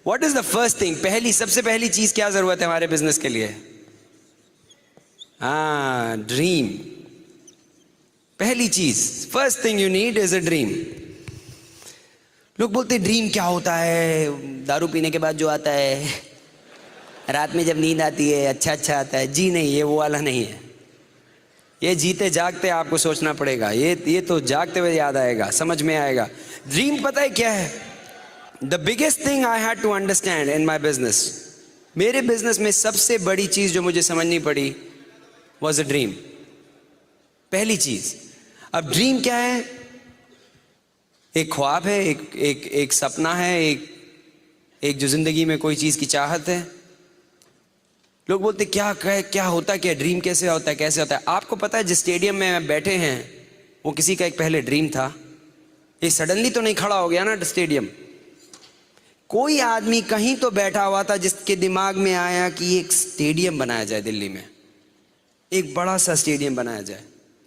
What is the first thing, सबसे पहली चीज क्या जरूरत है हमारे बिजनेस के लिए? हाँ, ड्रीम। पहली चीज, first thing you need is a dream. लोग बोलते हैं ड्रीम क्या होता है? दारू पीने के बाद जो आता है, रात में जब नींद आती है, अच्छा आता है। जी नहीं, ये वो वाला नहीं है। ये जीते जागते आपको सोचना पड़ेगा। ये तो जागते हुए याद आएगा, समझ में आएगा। ड्रीम पता है क्या है? The biggest thing I had to understand in my business, मेरे बिजनेस में सबसे बड़ी चीज जो मुझे समझनी पड़ी वॉज अ ड्रीम। पहली चीज। अब ड्रीम क्या है? एक ख्वाब है, एक सपना है, एक जो जिंदगी में कोई चीज की चाहत है। लोग बोलते क्या होता क्या, ड्रीम कैसे होता है, कैसे होता है? आपको पता है जिस स्टेडियम में बैठे हैं वो किसी का एक पहले ड्रीम था। ये सडनली तो नहीं खड़ा हो गया ना स्टेडियम। कोई आदमी कहीं तो बैठा हुआ था जिसके दिमाग में आया कि एक स्टेडियम बनाया जाए दिल्ली में, एक बड़ा सा स्टेडियम बनाया जाए।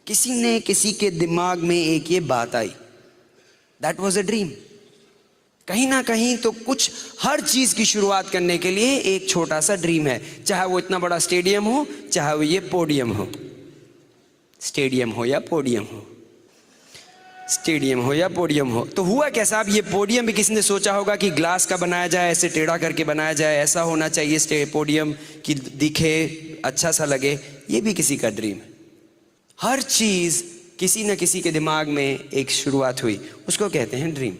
किसी के दिमाग में एक ये बात आई, दैट वॉज अ ड्रीम। कहीं ना कहीं तो कुछ, हर चीज की शुरुआत करने के लिए एक छोटा सा ड्रीम है, चाहे वो इतना बड़ा स्टेडियम हो, चाहे वो ये पोडियम हो। स्टेडियम हो या पोडियम हो, स्टेडियम हो या पोडियम हो। तो हुआ कैसा? अब ये पोडियम भी किसी ने सोचा होगा कि ग्लास का बनाया जाए, ऐसे टेढ़ा करके बनाया जाए, ऐसा होना चाहिए पोडियम कि दिखे, अच्छा सा लगे। ये भी किसी का ड्रीम है। हर चीज किसी न किसी के दिमाग में एक शुरुआत हुई, उसको कहते हैं ड्रीम।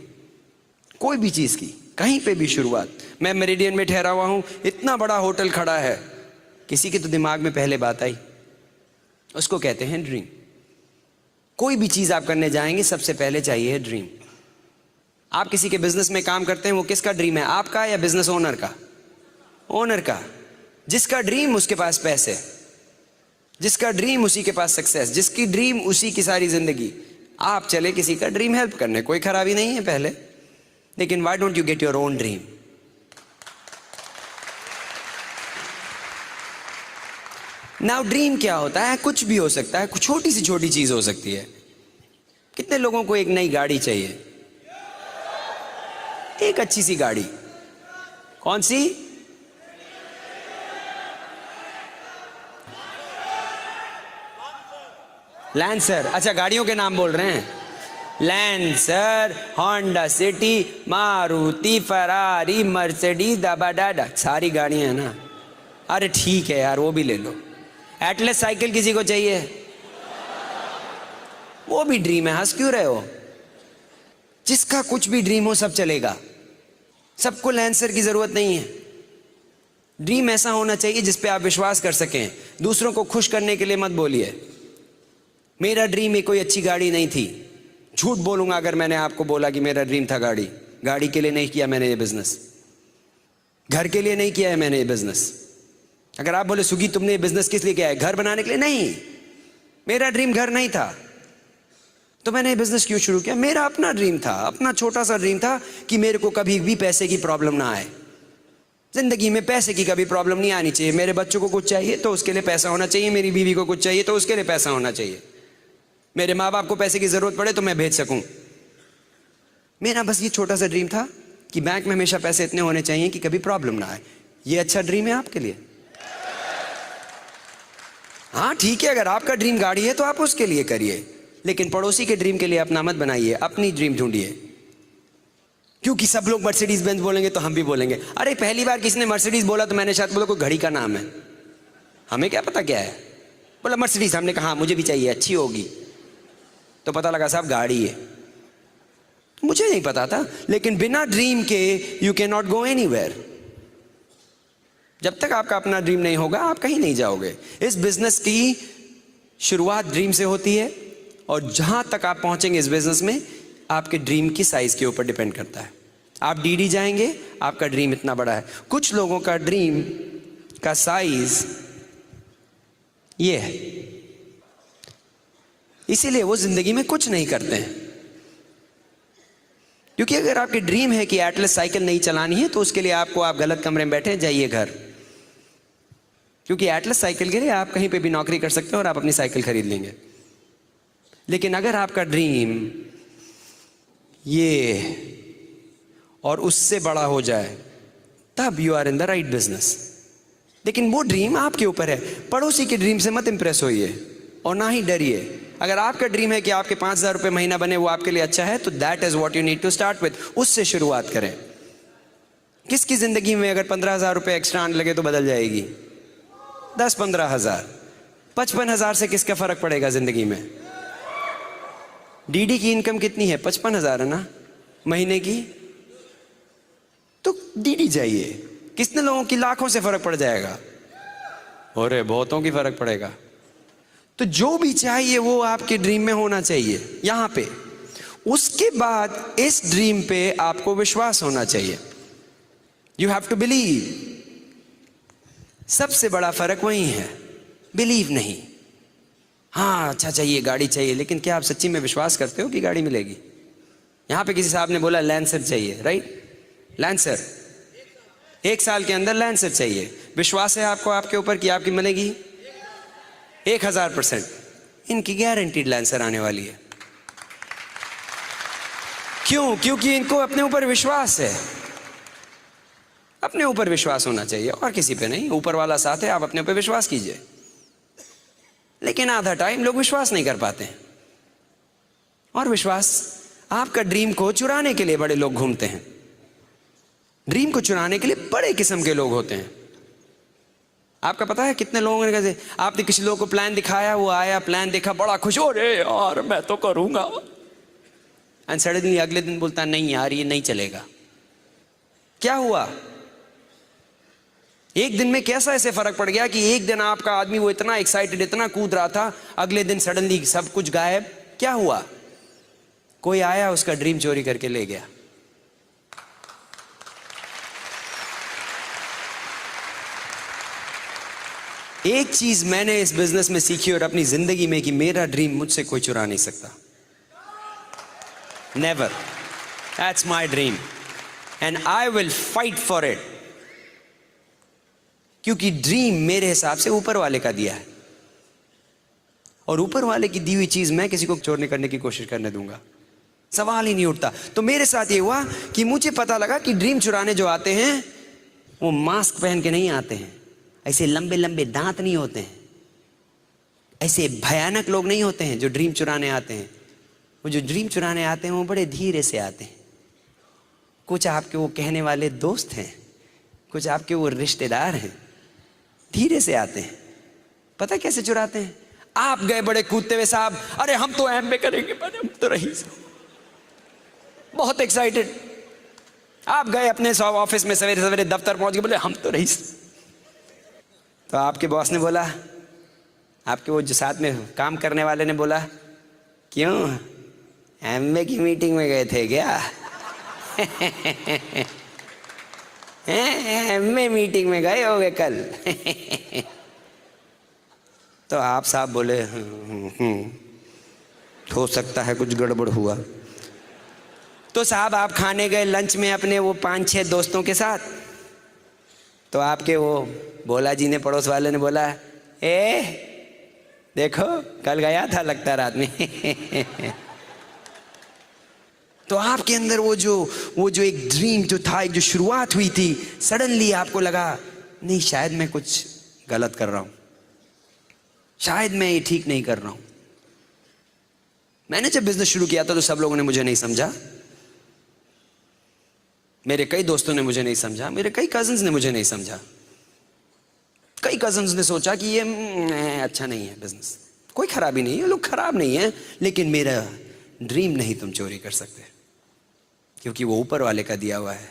कोई भी चीज की कहीं पे भी शुरुआत। मैं मेरिडियन में ठहरा हुआ हूं, इतना बड़ा होटल खड़ा है, किसी के तो दिमाग में पहले बात आई, उसको कहते हैं ड्रीम। कोई भी चीज आप करने जाएंगे सबसे पहले चाहिए ड्रीम। आप किसी के बिजनेस में काम करते हैं, वो किसका ड्रीम है? आपका या बिजनेस ओनर का? ओनर का। जिसका ड्रीम उसके पास पैसे, जिसका ड्रीम उसी के पास सक्सेस, जिसकी ड्रीम उसी की सारी जिंदगी। आप चले किसी का ड्रीम हेल्प करने, कोई खराबी नहीं है पहले, लेकिन why don't you get your own dream? Now dream क्या होता है? कुछ भी हो सकता है, कुछ छोटी सी छोटी चीज हो सकती है। कितने लोगों को एक नई गाड़ी चाहिए? एक अच्छी सी गाड़ी। कौन सी? लैंसर। अच्छा, गाड़ियों के नाम बोल रहे हैं। Lancer, Honda City, Maruti, Ferrari, Mercedes, दाबाडाडा, सारी गाड़ियां हैं ना। अरे ठीक है यार, वो भी ले लो। एटलस साइकिल किसी को चाहिए? वो भी ड्रीम है, हंस क्यों रहे हो? जिसका कुछ भी ड्रीम हो सब चलेगा, सबको लैंसर की जरूरत नहीं है। ड्रीम ऐसा होना चाहिए जिस पे आप विश्वास कर सकें। दूसरों को खुश करने के लिए मत बोलिए मेरा ड्रीम में कोई अच्छी गाड़ी नहीं थी। झूठ बोलूंगा अगर मैंने आपको बोला कि मेरा ड्रीम था गाड़ी। गाड़ी के लिए नहीं किया मैंने ये बिजनेस, घर के लिए नहीं किया है मैंने ये बिजनेस। अगर आप बोले सुगी तुमने ये बिजनेस किस लिए किया है? घर बनाने के लिए? नहीं, मेरा ड्रीम घर नहीं था, तो मैंने ये बिजनेस क्यों शुरू किया? मेरा अपना ड्रीम था, अपना छोटा सा ड्रीम था कि मेरे को कभी भी पैसे की प्रॉब्लम ना आए। जिंदगी में पैसे की कभी प्रॉब्लम नहीं आनी चाहिए। मेरे बच्चों को कुछ चाहिए तो उसके लिए पैसा होना चाहिए, मेरी बीवी को कुछ चाहिए तो उसके लिए पैसा होना चाहिए, मेरे माँ बाप को पैसे की जरूरत पड़े तो मैं भेज सकूं। मेरा बस ये छोटा सा ड्रीम था कि बैंक में हमेशा पैसे इतने होने चाहिए कि कभी प्रॉब्लम ना आए। ये अच्छा ड्रीम है आपके लिए? हाँ ठीक है, अगर आपका ड्रीम गाड़ी है तो आप उसके लिए करिए, लेकिन पड़ोसी के ड्रीम के लिए अपना मत बनाइए, अपनी ड्रीम ढूंढिए। क्योंकि सब लोग मर्सिडीज बेंज बोलेंगे तो हम भी बोलेंगे। अरे पहली बार किसी ने मर्सिडीज बोला तो मैंने शायद बोला कोई घड़ी का नाम है, हमें क्या पता क्या है। बोला मर्सिडीज, हमने कहा मुझे भी चाहिए, अच्छी होगी, तो पता लगा साहब गाड़ी है। मुझे नहीं पता था, लेकिन बिना ड्रीम के you can not go anywhere. जब तक आपका अपना ड्रीम नहीं होगा आप कहीं नहीं जाओगे। इस बिजनेस की शुरुआत ड्रीम से होती है, और जहां तक आप पहुंचेंगे इस बिजनेस में आपके ड्रीम की साइज के ऊपर डिपेंड करता है। आप डीडी जाएंगे, आपका ड्रीम इतना बड़ा है। कुछ लोगों का ड्रीम का साइज ये है, इसीलिए वो जिंदगी में कुछ नहीं करते हैं। क्योंकि अगर आपकी ड्रीम है कि एटलस साइकिल नहीं चलानी है तो उसके लिए आप गलत कमरे में बैठे, जाइए घर। क्योंकि एटलस साइकिल के लिए आप कहीं पे भी नौकरी कर सकते हैं और आप अपनी साइकिल खरीद लेंगे। लेकिन अगर आपका ड्रीम ये और उससे बड़ा हो जाए तब you are in the right business. लेकिन वो ड्रीम आपके ऊपर है, पड़ोसी के ड्रीम से मत इंप्रेस होइए और ना ही डरिए। अगर आपका ड्रीम है कि आपके 5,000 रुपये महीना बने, वो आपके लिए अच्छा है, तो that is what you need to start with. उससे शुरुआत करें। किसकी जिंदगी में अगर 15,000 रुपये एक्स्ट्रा आने लगे तो बदल जाएगी? 10-15,000, 55,000 से किसका फर्क पड़ेगा जिंदगी में? डीडी की इनकम कितनी है? 55,000 है ना महीने की, तो डीडी चाहिए। कितने लोगों की लाखों से फर्क पड़ जाएगा? अरे बहुतों की फर्क पड़ेगा। तो जो भी चाहिए वो आपके ड्रीम में होना चाहिए यहां पे। उसके बाद इस ड्रीम पे आपको विश्वास होना चाहिए। You have to believe. सबसे बड़ा फर्क वही है, बिलीव नहीं। हाँ अच्छा चाहिए, गाड़ी चाहिए, लेकिन क्या आप सच्ची में विश्वास करते हो कि गाड़ी मिलेगी? यहां पे किसी साहब ने बोला लैंसर चाहिए, राइट? लैंसर 1 साल के अंदर लैंसर चाहिए। विश्वास है आपको आपके ऊपर कि आपकी मिलेगी? 1000%। इनकी गारंटीड लैंसर आने वाली है। क्यों? क्योंकि इनको अपने ऊपर विश्वास है। अपने ऊपर विश्वास होना चाहिए और किसी पे नहीं। ऊपर वाला साथ है, आप अपने ऊपर विश्वास कीजिए। लेकिन आधा टाइम लोग विश्वास नहीं कर पाते हैं। और विश्वास, आपका ड्रीम को चुराने के लिए बड़े लोग घूमते हैं। ड्रीम को चुराने के लिए बड़े किस्म के लोग होते हैं। आपका पता है कितने लोगों ने कैसे, आपने किसी लोग को प्लान दिखाया, वो आया, प्लान देखा, बड़ा खुश हो, अरे यार मैं तो करूंगा, एंड सडनली अगले दिन बोलता नहीं यार ये नहीं चलेगा। क्या हुआ? एक दिन में कैसा ऐसे फर्क पड़ गया कि एक दिन आपका आदमी वो इतना एक्साइटेड, इतना कूद रहा था, अगले दिन सडनली सब कुछ गायब। क्या हुआ? कोई आया, उसका ड्रीम चोरी करके ले गया। एक चीज मैंने इस बिजनेस में सीखी और अपनी जिंदगी में कि मेरा ड्रीम मुझसे कोई चुरा नहीं सकता। Never. That's my dream and I will fight for it. क्योंकि ड्रीम मेरे हिसाब से ऊपर वाले का दिया है, और ऊपर वाले की दी हुई चीज मैं किसी को चोरने करने की कोशिश करने दूंगा? सवाल ही नहीं उठता। तो मेरे साथ ये हुआ कि मुझे पता लगा कि ड्रीम चुराने जो आते हैं वो मास्क पहन के नहीं आते हैं, ऐसे लंबे लंबे दांत नहीं होते हैं, ऐसे भयानक लोग नहीं होते हैं जो ड्रीम चुराने आते हैं। वो जो ड्रीम चुराने आते हैं वो बड़े धीरे से आते हैं। कुछ आपके वो कहने वाले दोस्त हैं, कुछ आपके वो रिश्तेदार हैं, धीरे से आते हैं। पता कैसे चुराते हैं? आप गए बड़े कूदते हुए, साहब अरे हम तो एमबीए करेंगे, हम तो रईस, बहुत एक्साइटेड। आप गए अपने ऑफिस में, सवेरे सवेरे दफ्तर पहुंच गए, बोले हम तो रईस। तो आपके बॉस ने बोला, आपके वो जो साथ में काम करने वाले ने बोला, क्यों एमबीए की मीटिंग में गए थे क्या? एमबीए मीटिंग में गए होगे कल? तो आप साहब बोले हो सकता है कुछ गड़बड़ हुआ। तो साहब आप खाने गए लंच में अपने वो 5-6 दोस्तों के साथ। तो आपके वो भोला जी ने, पड़ोस वाले ने बोला, देखो कल गया था लगता रात में। तो आपके अंदर वो जो एक ड्रीम जो था, एक जो शुरुआत हुई थी, सडनली आपको लगा नहीं शायद मैं कुछ गलत कर रहा हूं, शायद मैं ये ठीक नहीं कर रहा हूं। मैंने जब बिजनेस शुरू किया था तो सब लोगों ने मुझे नहीं समझा, मेरे कई दोस्तों ने मुझे नहीं समझा, मेरे कई कजिन्स ने मुझे नहीं समझा। कई कजिन्स ने सोचा कि ये अच्छा नहीं है बिजनेस। कोई खराबी नहीं है, लोग खराब नहीं है, लेकिन मेरा ड्रीम नहीं तुम चोरी कर सकते, क्योंकि वो ऊपर वाले का दिया हुआ है।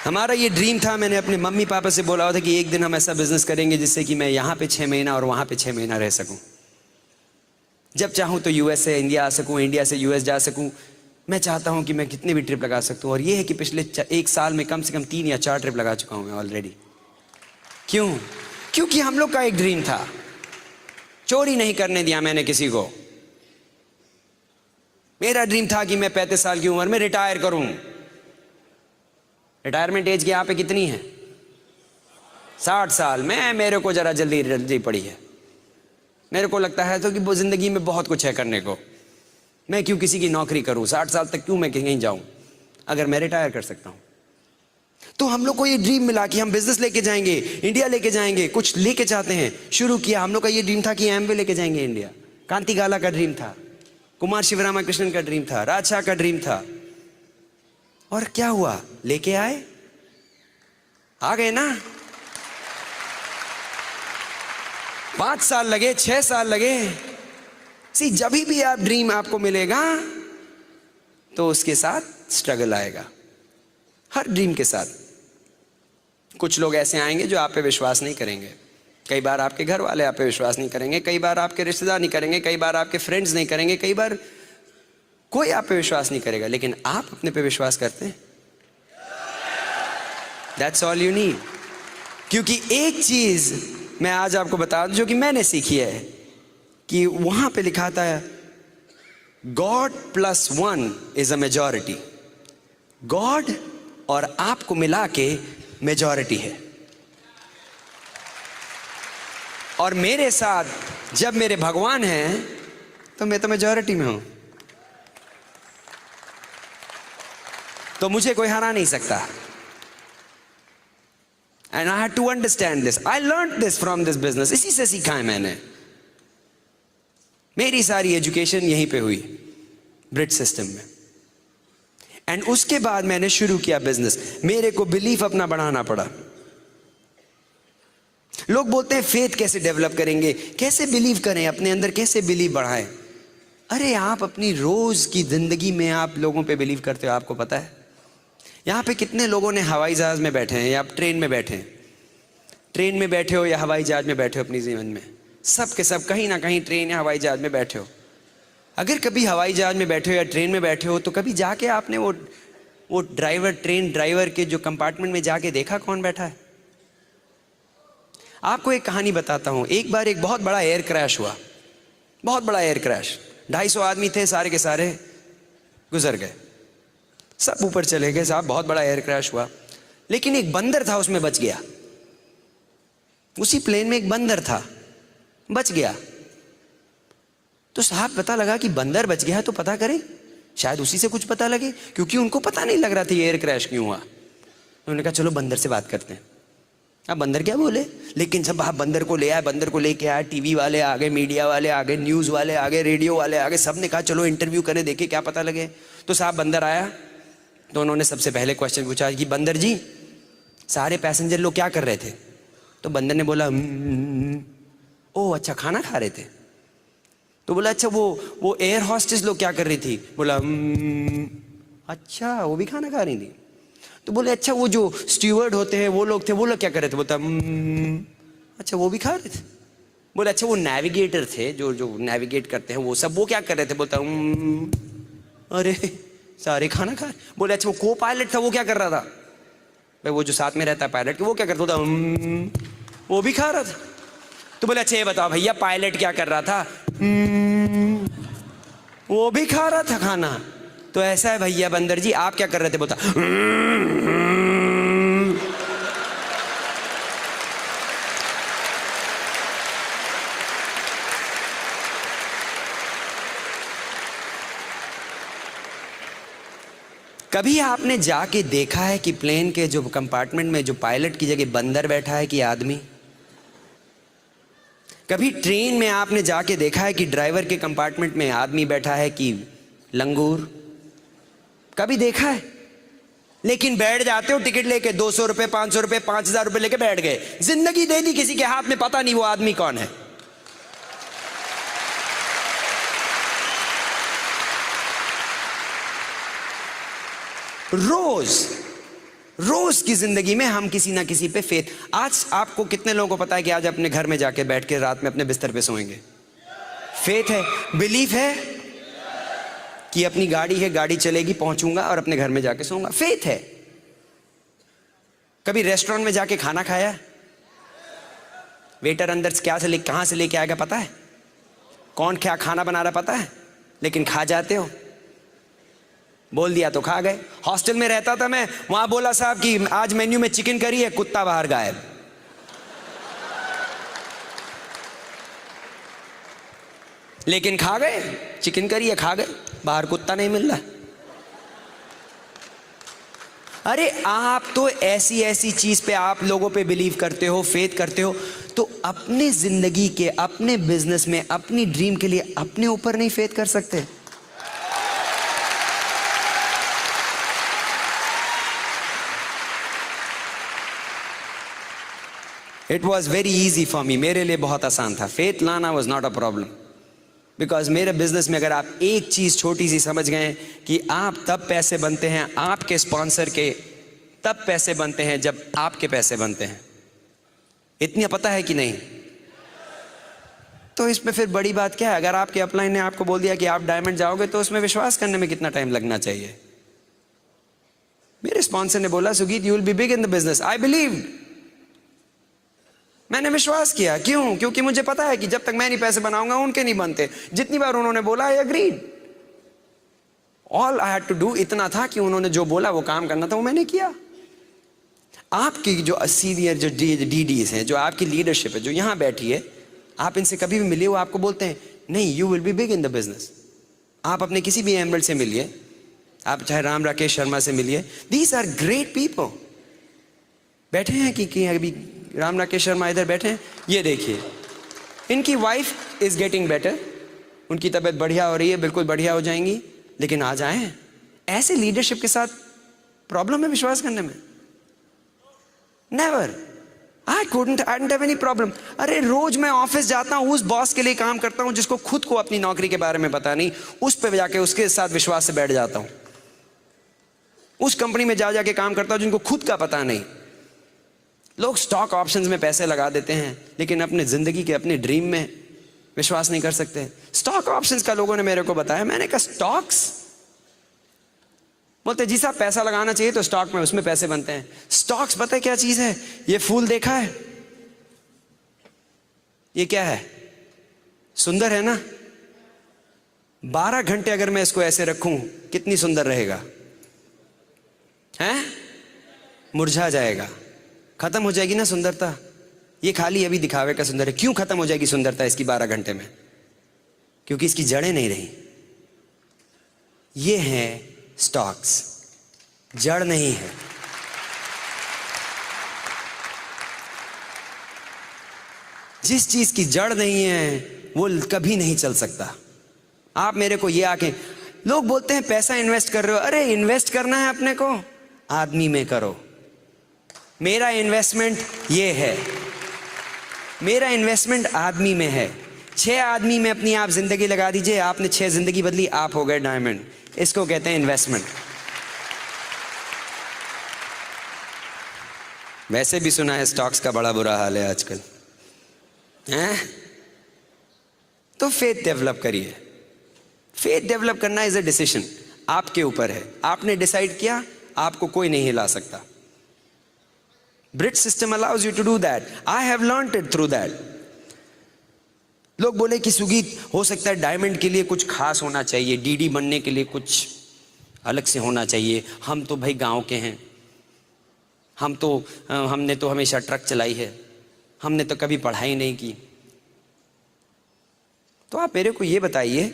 हमारा ये ड्रीम था, मैंने अपने मम्मी पापा से बोला हुआ था कि एक दिन हम ऐसा बिजनेस करेंगे जिससे कि मैं यहाँ पे 6 महीना और वहाँ पे 6 महीना रह सकूँ। जब चाहूँ तो यूएस से इंडिया आ सकूँ, इंडिया से यूएस जा सकूँ। मैं चाहता हूँ कि मैं कितनी भी ट्रिप लगा सकता हूँ, और ये है कि पिछले 1 साल में कम से कम 3 या 4 ट्रिप लगा चुका हूँ मैं ऑलरेडी। क्यों? क्योंकि हम लोग का एक ड्रीम था, चोरी नहीं करने दिया मैंने किसी को। मेरा ड्रीम था कि मैं 35 साल की उम्र में रिटायर करूं। रिटायरमेंट एज की यहाँ पे कितनी है? 60 साल में। मेरे को जरा जल्दी पड़ी है। मेरे को लगता है तो कि वो जिंदगी में बहुत कुछ है करने को। मैं क्यों किसी की नौकरी करूं, 60 साल तक क्यों मैं कहीं जाऊं अगर मैं रिटायर कर सकता हूं। तो हम लोग को ये ड्रीम मिला कि हम बिजनेस लेके जाएंगे, इंडिया लेके जाएंगे, कुछ लेके जाते हैं। शुरू किया, हम लोग का ये ड्रीम था कि एमवे लेके जाएंगे इंडिया। कांति गाला का ड्रीम था, कुमार शिवरामाकृष्णन का ड्रीम था, राजशाह का ड्रीम था। और क्या हुआ, लेके आए, आ गए ना। 5 साल लगे, 6 साल लगे। सी, जब भी आप ड्रीम आपको मिलेगा तो उसके साथ स्ट्रगल आएगा, हर ड्रीम के साथ। कुछ लोग ऐसे आएंगे जो आप पे विश्वास नहीं करेंगे। कई बार आपके घर वाले आप पे विश्वास नहीं करेंगे, कई बार आपके रिश्तेदार नहीं करेंगे, कई बार आपके फ्रेंड्स नहीं करेंगे, कई बार कोई आप पे विश्वास नहीं करेगा, लेकिन आप अपने पे विश्वास करते हैं। That's all you need। क्योंकि एक चीज मैं आज आपको बता दूं जो कि मैंने सीखी है, कि वहां पे लिखा था God +1 is a majority। God और आपको मिला के मेजॉरिटी है। और मेरे साथ जब मेरे भगवान हैं तो मैं तो मेजॉरिटी में हूं, तो मुझे कोई हरा नहीं सकता। And I had to understand this, I learn this from this business. इसी से सीखा है मैंने। मेरी सारी एजुकेशन यहीं पे हुई, ब्रिज सिस्टम में। एंड उसके बाद मैंने शुरू किया बिजनेस। मेरे को बिलीफ अपना बढ़ाना पड़ा। लोग बोलते हैं फेथ कैसे डेवलप करेंगे, कैसे बिलीव करें अपने अंदर, कैसे बिलीव बढ़ाएं। अरे आप अपनी रोज की जिंदगी में आप लोगों पे बिलीव करते हो, आपको पता है। यहाँ पे कितने लोगों ने हवाई जहाज में बैठे हैं या आप ट्रेन में बैठे हैं, ट्रेन में बैठे हो या हवाई जहाज में बैठे हो अपनी जीवन में, सब के सब कहीं ना कहीं ट्रेन या हवाई जहाज में बैठे हो। अगर कभी हवाई जहाज में बैठे हो या ट्रेन में बैठे हो तो कभी जाके आपने वो ड्राइवर, ट्रेन ड्राइवर के जो कंपार्टमेंट में जाके देखा कौन बैठा है। आपको एक कहानी बताता हूं। एक बार एक बहुत बड़ा एयर क्रैश हुआ, बहुत बड़ा एयर क्रैश। 250 आदमी थे, सारे के सारे गुजर गए, सब ऊपर चले गए साहब। बहुत बड़ा एयर क्रैश हुआ, लेकिन एक बंदर था उसमें बच गया। उसी प्लेन में एक बंदर था, बच गया। तो साहब पता लगा कि बंदर बच गया, तो पता करें शायद उसी से कुछ पता लगे, क्योंकि उनको पता नहीं लग रहा था एयर क्रैश क्यों हुआ। उन्होंने कहा चलो बंदर से बात करते हैं। अब बंदर क्या बोले, लेकिन जब आप बंदर को ले आए, बंदर को लेके आए, टीवी वाले आ गए, मीडिया वाले आ गए, न्यूज़ वाले आ गए, रेडियो वाले आ गए, सब ने कहा चलो इंटरव्यू करें, देखे क्या पता लगे। तो साहब बंदर आया, तो उन्होंने सबसे पहले क्वेश्चन पूछा कि बंदर जी सारे पैसेंजर लोग क्या कर रहे थे। तो बंदर ने बोला ओ अच्छा खाना खा रहे थे। तो बोला अच्छा वो एयर हॉस्टेस लोग क्या कर रही थी। बोला अच्छा वो भी खाना खा रही थी। तो बोले अच्छा वो जो स्टीवर्ड होते हैं वो लोग थे, वो लोग क्या कर रहे थे। बोलता अच्छा वो भी खा रहे थे। बोले अच्छा वो नेविगेटर थे जो नेविगेट करते हैं वो सब, वो क्या कर रहे थे। बोलता अरे सारे खाना खा। बोले अच्छा वो को पायलट था वो क्या कर रहा था। भाई वो जो साथ में रहता है पायलट, वो क्या करता था। वो भी खा रहा था। तो बोले अच्छा ये बताओ भैया पायलट क्या कर रहा था। वो भी खा रहा था खाना। तो ऐसा है भैया बंदर जी आप क्या कर रहे थे। बोलता कभी आपने जाके देखा है कि प्लेन के जो कंपार्टमेंट में जो पायलट की जगह बंदर बैठा है कि आदमी। कभी ट्रेन में आपने जाके देखा है कि ड्राइवर के कंपार्टमेंट में आदमी बैठा है कि लंगूर। कभी देखा है। लेकिन बैठ जाते हो टिकट लेके 200 रुपए, 500 रुपए, 5000 रुपए लेके बैठ गए, जिंदगी दे दी किसी के हाथ में, पता नहीं वो आदमी कौन है। रोज की जिंदगी में हम किसी ना किसी पे फेथ। आज आपको कितने लोगों को पता है कि आज अपने घर में जाके बैठ के रात में अपने बिस्तर पे सोएंगे। फेथ है, बिलीफ है कि अपनी गाड़ी है, गाड़ी चलेगी, पहुंचूंगा और अपने घर में जाके सोऊंगा। फेथ है। कभी रेस्टोरेंट में जाके खाना खाया, वेटर अंदर से कहां से लेके आएगा पता है, कौन क्या खाना बना रहा पता है, लेकिन खा जाते हो। बोल दिया तो खा गए। हॉस्टल में रहता था मैं, वहां बोला साहब कि आज मेन्यू में चिकन करी है, कुत्ता बाहर गायब। लेकिन खा गए, चिकन करी है खा गए, बाहर कुत्ता नहीं मिल रहा। अरे आप तो ऐसी ऐसी चीज पे आप लोगों पे बिलीव करते हो, फेथ करते हो, तो अपने जिंदगी के, अपने बिजनेस में, अपनी ड्रीम के लिए अपने ऊपर नहीं फेथ कर सकते? It was very easy for me, मेरे लिए बहुत आसान था। फेथ लाना was not a problem, because मेरे बिजनेस में अगर आप एक चीज छोटी सी समझ गए कि आप तब पैसे बनते हैं, आपके स्पॉन्सर के तब पैसे बनते हैं जब आपके पैसे बनते हैं। इतना पता है कि नहीं? तो इसमें फिर बड़ी बात क्या है? अगर आपके अपलाइन ने आपको बोल दिया कि आप डायमंड जाओगे, तो उसमें विश्वास करने में कितना टाइम लगना चाहिए? मेरे स्पॉन्सर ने बोला Sugeet you will be big in the business, I believe. मैंने विश्वास किया। क्यों? क्योंकि मुझे पता है कि जब तक मैं नहीं पैसे बनाऊंगा उनके नहीं बनते। जितनी बार उन्होंने बोला I agreed. All I had to do इतना था कि उन्होंने जो बोला वो काम करना था, वो मैंने किया। आपकी जो सीनियर जो डीडीज हैं, जो आपकी लीडरशिप है, जो यहां बैठी है, आप इनसे कभी भी मिलिए, वो आपको बोलते हैं नहीं you will be big in the business. आप अपने किसी भी एमएल से मिलिए, आप चाहे राम राकेश शर्मा से मिलिए, दीज आर ग्रेट पीपल। बैठे हैं कि अभी राम राकेश शर्मा इधर बैठे हैं, ये देखिए इनकी वाइफ इज गेटिंग बेटर, उनकी तबीयत बढ़िया हो रही है, बिल्कुल बढ़िया हो जाएंगी। लेकिन आज आए ऐसे लीडरशिप के साथ प्रॉब्लम है विश्वास करने में? Never. I don't have any problem. अरे रोज मैं ऑफिस जाता हूं, उस बॉस के लिए काम करता हूं जिसको खुद को अपनी नौकरी के बारे में पता नहीं, उस पे जाके उसके साथ विश्वास से बैठ जाता हूं। उस कंपनी में जा जाके काम करता हूं जिनको खुद का पता नहीं। लोग स्टॉक ऑप्शंस में पैसे लगा देते हैं, लेकिन अपने जिंदगी के, अपने ड्रीम में विश्वास नहीं कर सकते। स्टॉक ऑप्शंस का लोगों ने मेरे को बताया, मैंने कहा स्टॉक्स? बोलते जी साहब पैसा लगाना चाहिए तो स्टॉक में, उसमें पैसे बनते हैं। स्टॉक्स पता है क्या चीज है? ये फूल देखा है? ये क्या है? सुंदर है ना? 12 घंटे अगर मैं इसको ऐसे रखूं कितनी सुंदर रहेगा? हैं? मुरझा जाएगा, खत्म हो जाएगी ना सुंदरता। ये खाली अभी दिखावे का सुंदर है। क्यों खत्म हो जाएगी सुंदरता इसकी 12 घंटे में? क्योंकि इसकी जड़ें नहीं रही। ये हैं स्टॉक्स, जड़ नहीं है। जिस चीज की जड़ नहीं है वो कभी नहीं चल सकता। आप मेरे को ये आके, लोग बोलते हैं पैसा इन्वेस्ट कर रहे हो, अरे इन्वेस्ट करना है अपने को आदमी में करो। मेरा इन्वेस्टमेंट ये है, मेरा इन्वेस्टमेंट आदमी में है। 6 आदमी में अपनी आप जिंदगी लगा दीजिए, आपने 6 जिंदगी बदली, आप हो गए डायमंड। इसको कहते हैं इन्वेस्टमेंट। वैसे भी सुना है स्टॉक्स का बड़ा बुरा हाल है आजकल, हैं? तो फेथ डेवलप करिए। फेथ डेवलप करना इज अ डिसीजन, आपके ऊपर है। आपने डिसाइड किया, आपको कोई नहीं हिला सकता। Britt system allows you to do that. I have learned it through that. लोग बोले कि सुगीत हो सकता है डायमंड के लिए कुछ खास होना चाहिए, डीडी बनने के लिए कुछ अलग से होना चाहिए। हम तो भाई गांव के हैं, हमने तो हमेशा ट्रक चलाई है, हमने तो कभी पढ़ाई नहीं की। तो आप मेरे को ये बताइए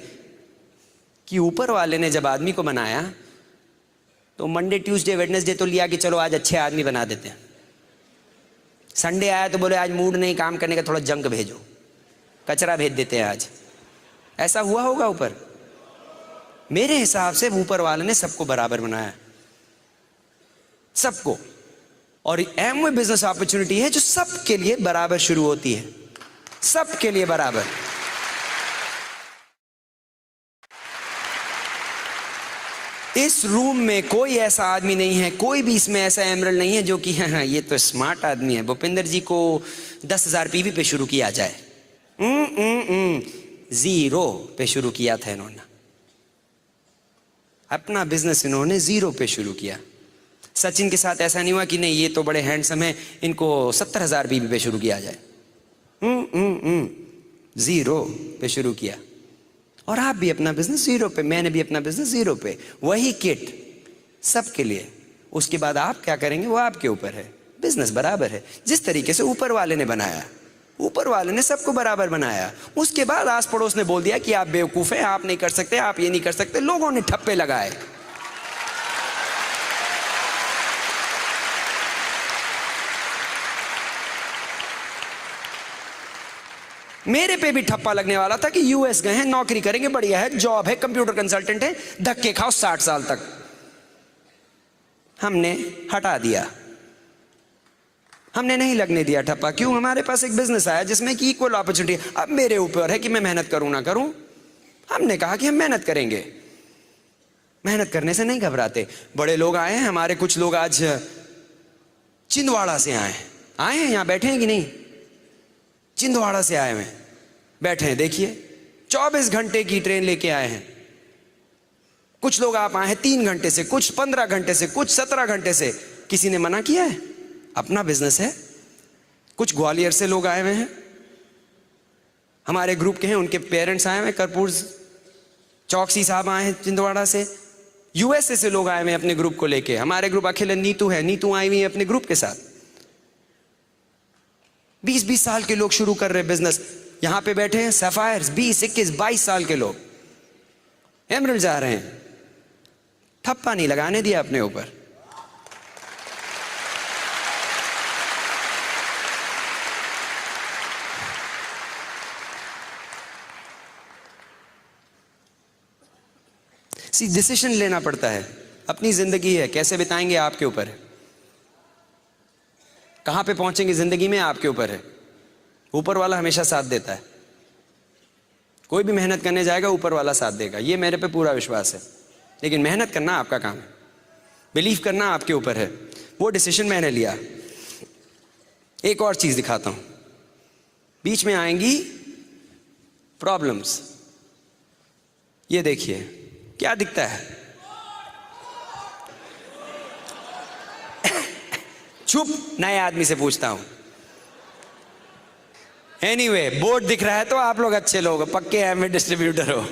कि ऊपर वाले ने जब आदमी को बनाया तो मंडे ट्यूसडे वेडनेसडे तो लिया कि चलो आज अच्छे आदमी बना देते हैं। संडे आया तो बोले आज मूड नहीं काम करने का, थोड़ा जंक भेजो, कचरा भेज देते हैं आज। ऐसा हुआ होगा ऊपर? मेरे हिसाब से ऊपर वाले ने सबको बराबर बनाया, सबको। और एमवे बिजनेस अपॉर्चुनिटी है जो सबके लिए बराबर शुरू होती है, सबके लिए बराबर। इस रूम में कोई ऐसा आदमी नहीं है, कोई भी इसमें ऐसा एमरल्ड नहीं है जो कि हाँ ये तो स्मार्ट आदमी है, भूपिंदर जी को 10,000 पीवी पे शुरू किया जाए। 0 पे शुरू किया था इन्होंने अपना बिजनेस, इन्होंने 0 पे शुरू किया। सचिन के साथ ऐसा नहीं हुआ कि नहीं ये तो बड़े हैंडसम है, इनको 70,000 पीवी पे शुरू किया जाए। 0 पे शुरू किया। और आप भी अपना बिजनेस 0 पे, मैंने भी अपना बिजनेस 0 पे, वही किट सबके लिए। उसके बाद आप क्या करेंगे वो आपके ऊपर है। बिजनेस बराबर है जिस तरीके से ऊपर वाले ने बनाया। ऊपर वाले ने सबको बराबर बनाया। उसके बाद आस पड़ोस ने बोल दिया कि आप बेवकूफ हैं, आप नहीं कर सकते, आप ये नहीं कर सकते। लोगों ने ठप्पे लगाए। मेरे पे भी ठप्पा लगने वाला था कि यूएस गए हैं, नौकरी करेंगे, बढ़िया है, जॉब है, कंप्यूटर कंसल्टेंट है, धक्के खाओ 60 साल तक। हमने हटा दिया, हमने नहीं लगने दिया ठप्पा। क्यों? हमारे पास एक बिजनेस आया जिसमें कि इक्वल अपॉर्चुनिटी। अब मेरे ऊपर है कि मैं मेहनत करूं ना करूं। हमने कहा कि हम मेहनत करेंगे, मेहनत करने से नहीं घबराते। बड़े लोग आए हैं हमारे, कुछ लोग आज छिंदवाड़ा से आए हैं, यहां बैठे हैं कि नहीं? छिंदवाड़ा से आए हैं, बैठे हैं, देखिए 24 घंटे की ट्रेन लेके आए हैं। कुछ लोग आप आए हैं 3 घंटे से, कुछ 15 घंटे से, कुछ 17 घंटे से। किसी ने मना किया है? अपना बिजनेस है। कुछ ग्वालियर से लोग आए हुए हैं, हमारे ग्रुप के हैं, उनके पेरेंट्स आए हुए हैं। कर्पूर चौकसी साहब आए हैं छिंदवाड़ा से। यूएसए से लोग आए हुए हैं अपने ग्रुप को लेके। हमारे ग्रुप अखिल नीतू है, नीतू आई हुई है अपने ग्रुप के साथ। 20-20 साल के लोग शुरू कर रहे बिजनेस। यहां पे बैठे हैं सफायर्स, 20, 21, 22 साल के लोग एमरल्ड जा रहे हैं। ठप्पा नहीं लगाने दिया अपने ऊपर। डिसीजन लेना पड़ता है। अपनी जिंदगी है, कैसे बिताएंगे आपके ऊपर है। कहां पे पहुंचेंगे जिंदगी में आपके ऊपर है। ऊपर वाला हमेशा साथ देता है। कोई भी मेहनत करने जाएगा ऊपर वाला साथ देगा, ये मेरे पे पूरा विश्वास है। लेकिन मेहनत करना आपका काम है, बिलीव करना आपके ऊपर है। वो डिसीजन मैंने लिया। एक और चीज दिखाता हूं, बीच में आएंगी प्रॉब्लम्स। ये देखिए क्या दिखता है। चुप, नए आदमी से पूछता हूं। एनीवे, बोर्ड दिख रहा है तो आप लोग अच्छे लोग हो, पक्के एमए डिस्ट्रीब्यूटर हो।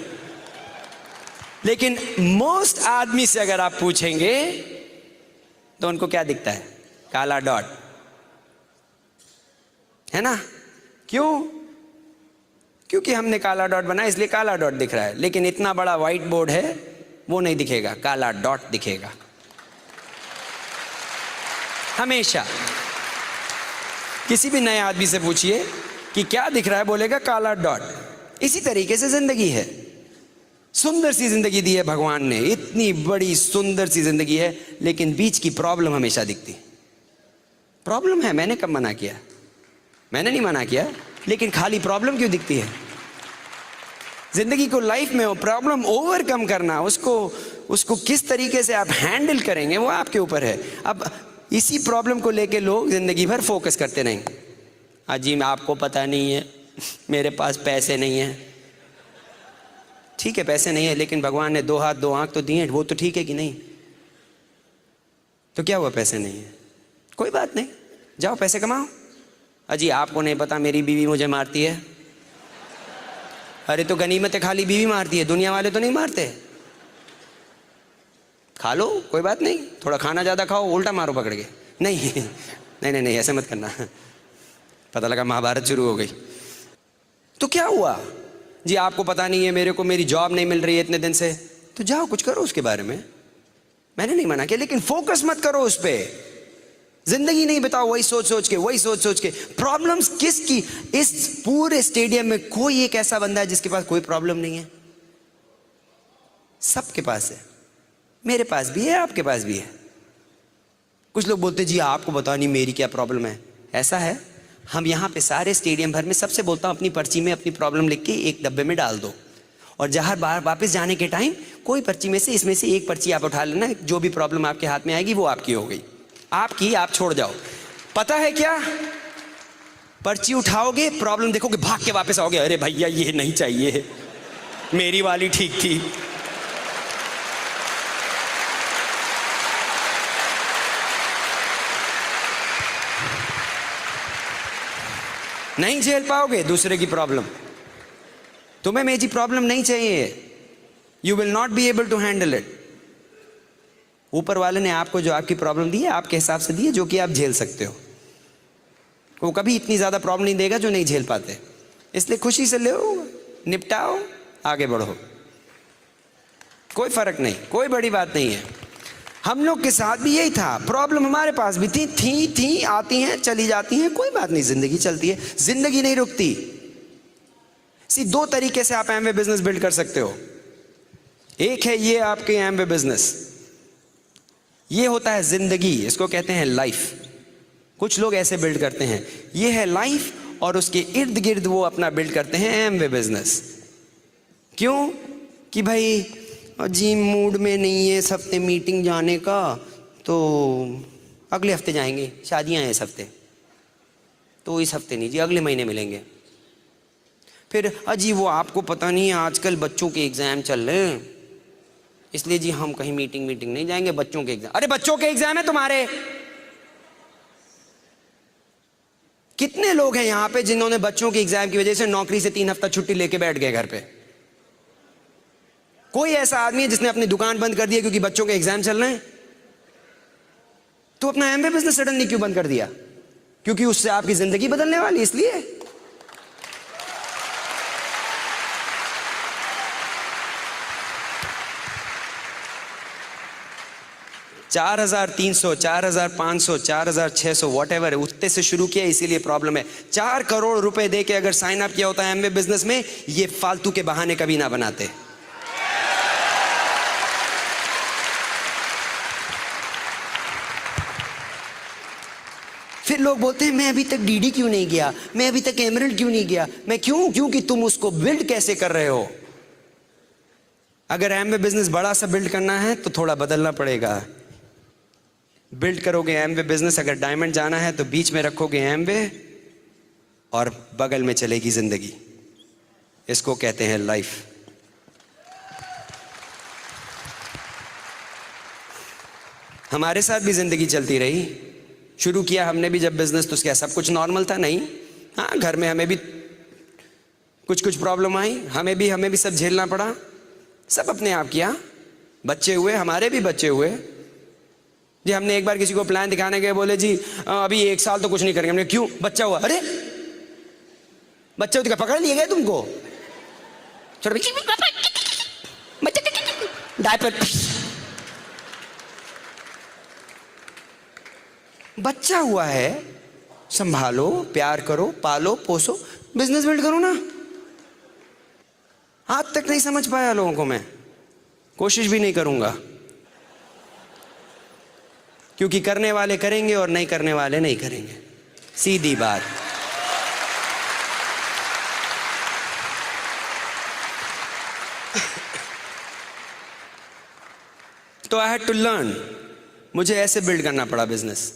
लेकिन मोस्ट आदमी से अगर आप पूछेंगे तो उनको क्या दिखता है? काला डॉट, है ना? क्यों? क्योंकि हमने काला डॉट बनाया इसलिए काला डॉट दिख रहा है। लेकिन इतना बड़ा व्हाइट बोर्ड है, वो नहीं दिखेगा, काला डॉट दिखेगा हमेशा। किसी भी नए आदमी से पूछिए कि क्या दिख रहा है, बोलेगा काला डॉट। इसी तरीके से जिंदगी है। सुंदर सी जिंदगी दी है भगवान ने, इतनी बड़ी सुंदर सी जिंदगी है, लेकिन बीच की प्रॉब्लम हमेशा दिखती। प्रॉब्लम है, मैंने कब मना किया? मैंने नहीं मना किया, लेकिन खाली प्रॉब्लम क्यों दिखती है? जिंदगी को, लाइफ में प्रॉब्लम ओवरकम करना, उसको किस तरीके से आप हैंडल करेंगे वो आपके ऊपर है। अब इसी प्रॉब्लम को लेके लोग जिंदगी भर फोकस करते रहेंगे। अजी आपको पता नहीं है, मेरे पास पैसे नहीं है। ठीक है, पैसे नहीं है, लेकिन भगवान ने 2 हाथ 2 आंख तो दिए, वो तो ठीक है कि नहीं? तो क्या हुआ पैसे नहीं है? कोई बात नहीं, जाओ पैसे कमाओ। अजी आपको नहीं पता मेरी बीवी मुझे मारती है। अरे तो गनीमत है, खाली बीवी मारती है, दुनिया वाले तो नहीं मारते। खा लो, कोई बात नहीं, थोड़ा खाना ज़्यादा खाओ, उल्टा मारो पकड़ के। नहीं नहीं नहीं नहीं, ऐसे मत करना। पता लगा महाभारत शुरू हो गई। तो क्या हुआ जी? आपको पता नहीं है, मेरे को मेरी जॉब नहीं मिल रही है इतने दिन से। तो जाओ कुछ करो उसके बारे में, मैंने नहीं मना किया, लेकिन फोकस मत करो उस पर। जिंदगी नहीं बिताओ वही सोच सोच के। प्रॉब्लम्स किसकी? इस पूरे स्टेडियम में कोई एक ऐसा बंदा है जिसके पास कोई प्रॉब्लम नहीं है? सबके पास है। मेरे पास भी है, आपके पास भी है। कुछ लोग बोलते जी आपको पता नहीं मेरी क्या प्रॉब्लम है। ऐसा है, हम यहाँ पे सारे स्टेडियम भर में सबसे बोलता हूँ अपनी पर्ची में अपनी प्रॉब्लम लिख के एक डब्बे में डाल दो, और जहाँ बाहर वापस जाने के टाइम कोई पर्ची में से, इसमें से एक पर्ची आप उठा लेना, जो भी प्रॉब्लम आपके हाथ में आएगी वो आपकी हो गई। आपकी, आप छोड़ जाओ। पता है क्या? पर्ची उठाओगे, प्रॉब्लम देखोगे, भाग के वापस आओगे, अरे भैया ये नहीं चाहिए, मेरी वाली ठीक थी। नहीं झेल पाओगे दूसरे की प्रॉब्लम। तुम्हें मेरी प्रॉब्लम नहीं चाहिए, you will not be able to handle it. ऊपर वाले ने आपको जो आपकी प्रॉब्लम दी है, आपके हिसाब से दी है, जो कि आप झेल सकते हो। वो कभी इतनी ज़्यादा प्रॉब्लम नहीं देगा जो नहीं झेल पाते। इसलिए खुशी से लो, निपटाओ, आगे बढ़ो, कोई फर्क नहीं, कोई बड़ी बात नहीं है। हम लोग के साथ भी यही था, प्रॉब्लम हमारे पास भी थी, आती हैं चली जाती हैं, कोई बात नहीं, जिंदगी चलती है, जिंदगी नहीं रुकती। दो तरीके से आप एमवे बिजनेस बिल्ड कर सकते हो। एक है ये आपके एमवे बिजनेस, ये होता है जिंदगी, इसको कहते हैं लाइफ। कुछ लोग ऐसे बिल्ड करते हैं, ये है लाइफ और उसके इर्द गिर्द वो अपना बिल्ड करते हैं एमवे बिजनेस। क्यों? कि भाई जी मूड में नहीं है इस हफ्ते मीटिंग जाने का, तो अगले हफ्ते जाएंगे, शादियां हैं इस हफ्ते, तो इस हफ्ते नहीं जी, अगले महीने मिलेंगे। फिर अजी वो आपको पता नहीं है आजकल बच्चों के एग्जाम चल रहे हैं, इसलिए जी हम कहीं मीटिंग नहीं जाएंगे, बच्चों के एग्जाम। अरे बच्चों के एग्जाम है तुम्हारे? कितने लोग हैं यहां पे जिन्होंने बच्चों के एग्जाम की वजह से नौकरी से 3 हफ्ता छुट्टी लेके बैठ गए घर पे? कोई ऐसा आदमी है जिसने अपनी दुकान बंद कर दिया क्योंकि बच्चों के एग्जाम चल रहे हैं? तो अपना एमवे बिजनेस सडनली क्यों बंद कर दिया? क्योंकि उससे आपकी जिंदगी बदलने वाली, इसलिए। $4,300, $4,500, $4,600 वॉट एवर, उतने से शुरू किया, इसीलिए प्रॉब्लम है। 4 करोड़ रुपए दे के अगर साइन अप किया होता है एमवे बिजनेस में, ये फालतू के बहाने कभी ना बनाते। फिर लोग बोलते हैं मैं अभी तक डीडी क्यों नहीं गया, मैं अभी तक एमरल्ड क्यों नहीं गया। मैं क्योंकि तुम उसको बिल्ड कैसे कर रहे हो। अगर एमवे बिजनेस बड़ा सा बिल्ड करना है तो थोड़ा बदलना पड़ेगा। बिल्ड करोगे एमवे बिजनेस, अगर डायमंड जाना है तो बीच में रखोगे एमवे और बगल में चलेगी जिंदगी। इसको कहते हैं लाइफ। हमारे साथ भी जिंदगी चलती रही। शुरू किया हमने भी जब बिजनेस, तो क्या सब कुछ नॉर्मल था? नहीं। हाँ, घर में हमें भी कुछ प्रॉब्लम आई, हमें भी सब झेलना पड़ा। सब अपने आप किया। बच्चे हुए, हमारे भी बच्चे हुए जी। हमने एक बार किसी को प्लान दिखाने गए, बोले जी अभी 1 साल तो कुछ नहीं करेंगे। हमने क्यों? बच्चा हुआ। अरे बच्चा हुआ तो पकड़ लिए गए तुमको? डायपर। बच्चा हुआ है, संभालो, प्यार करो, पालो, पोसो, बिजनेस बिल्ड करो ना। आज तक नहीं समझ पाया लोगों को, मैं कोशिश भी नहीं करूंगा, क्योंकि करने वाले करेंगे और नहीं करने वाले नहीं करेंगे, सीधी बात। तो आई हैड टू लर्न, मुझे ऐसे बिल्ड करना पड़ा बिजनेस।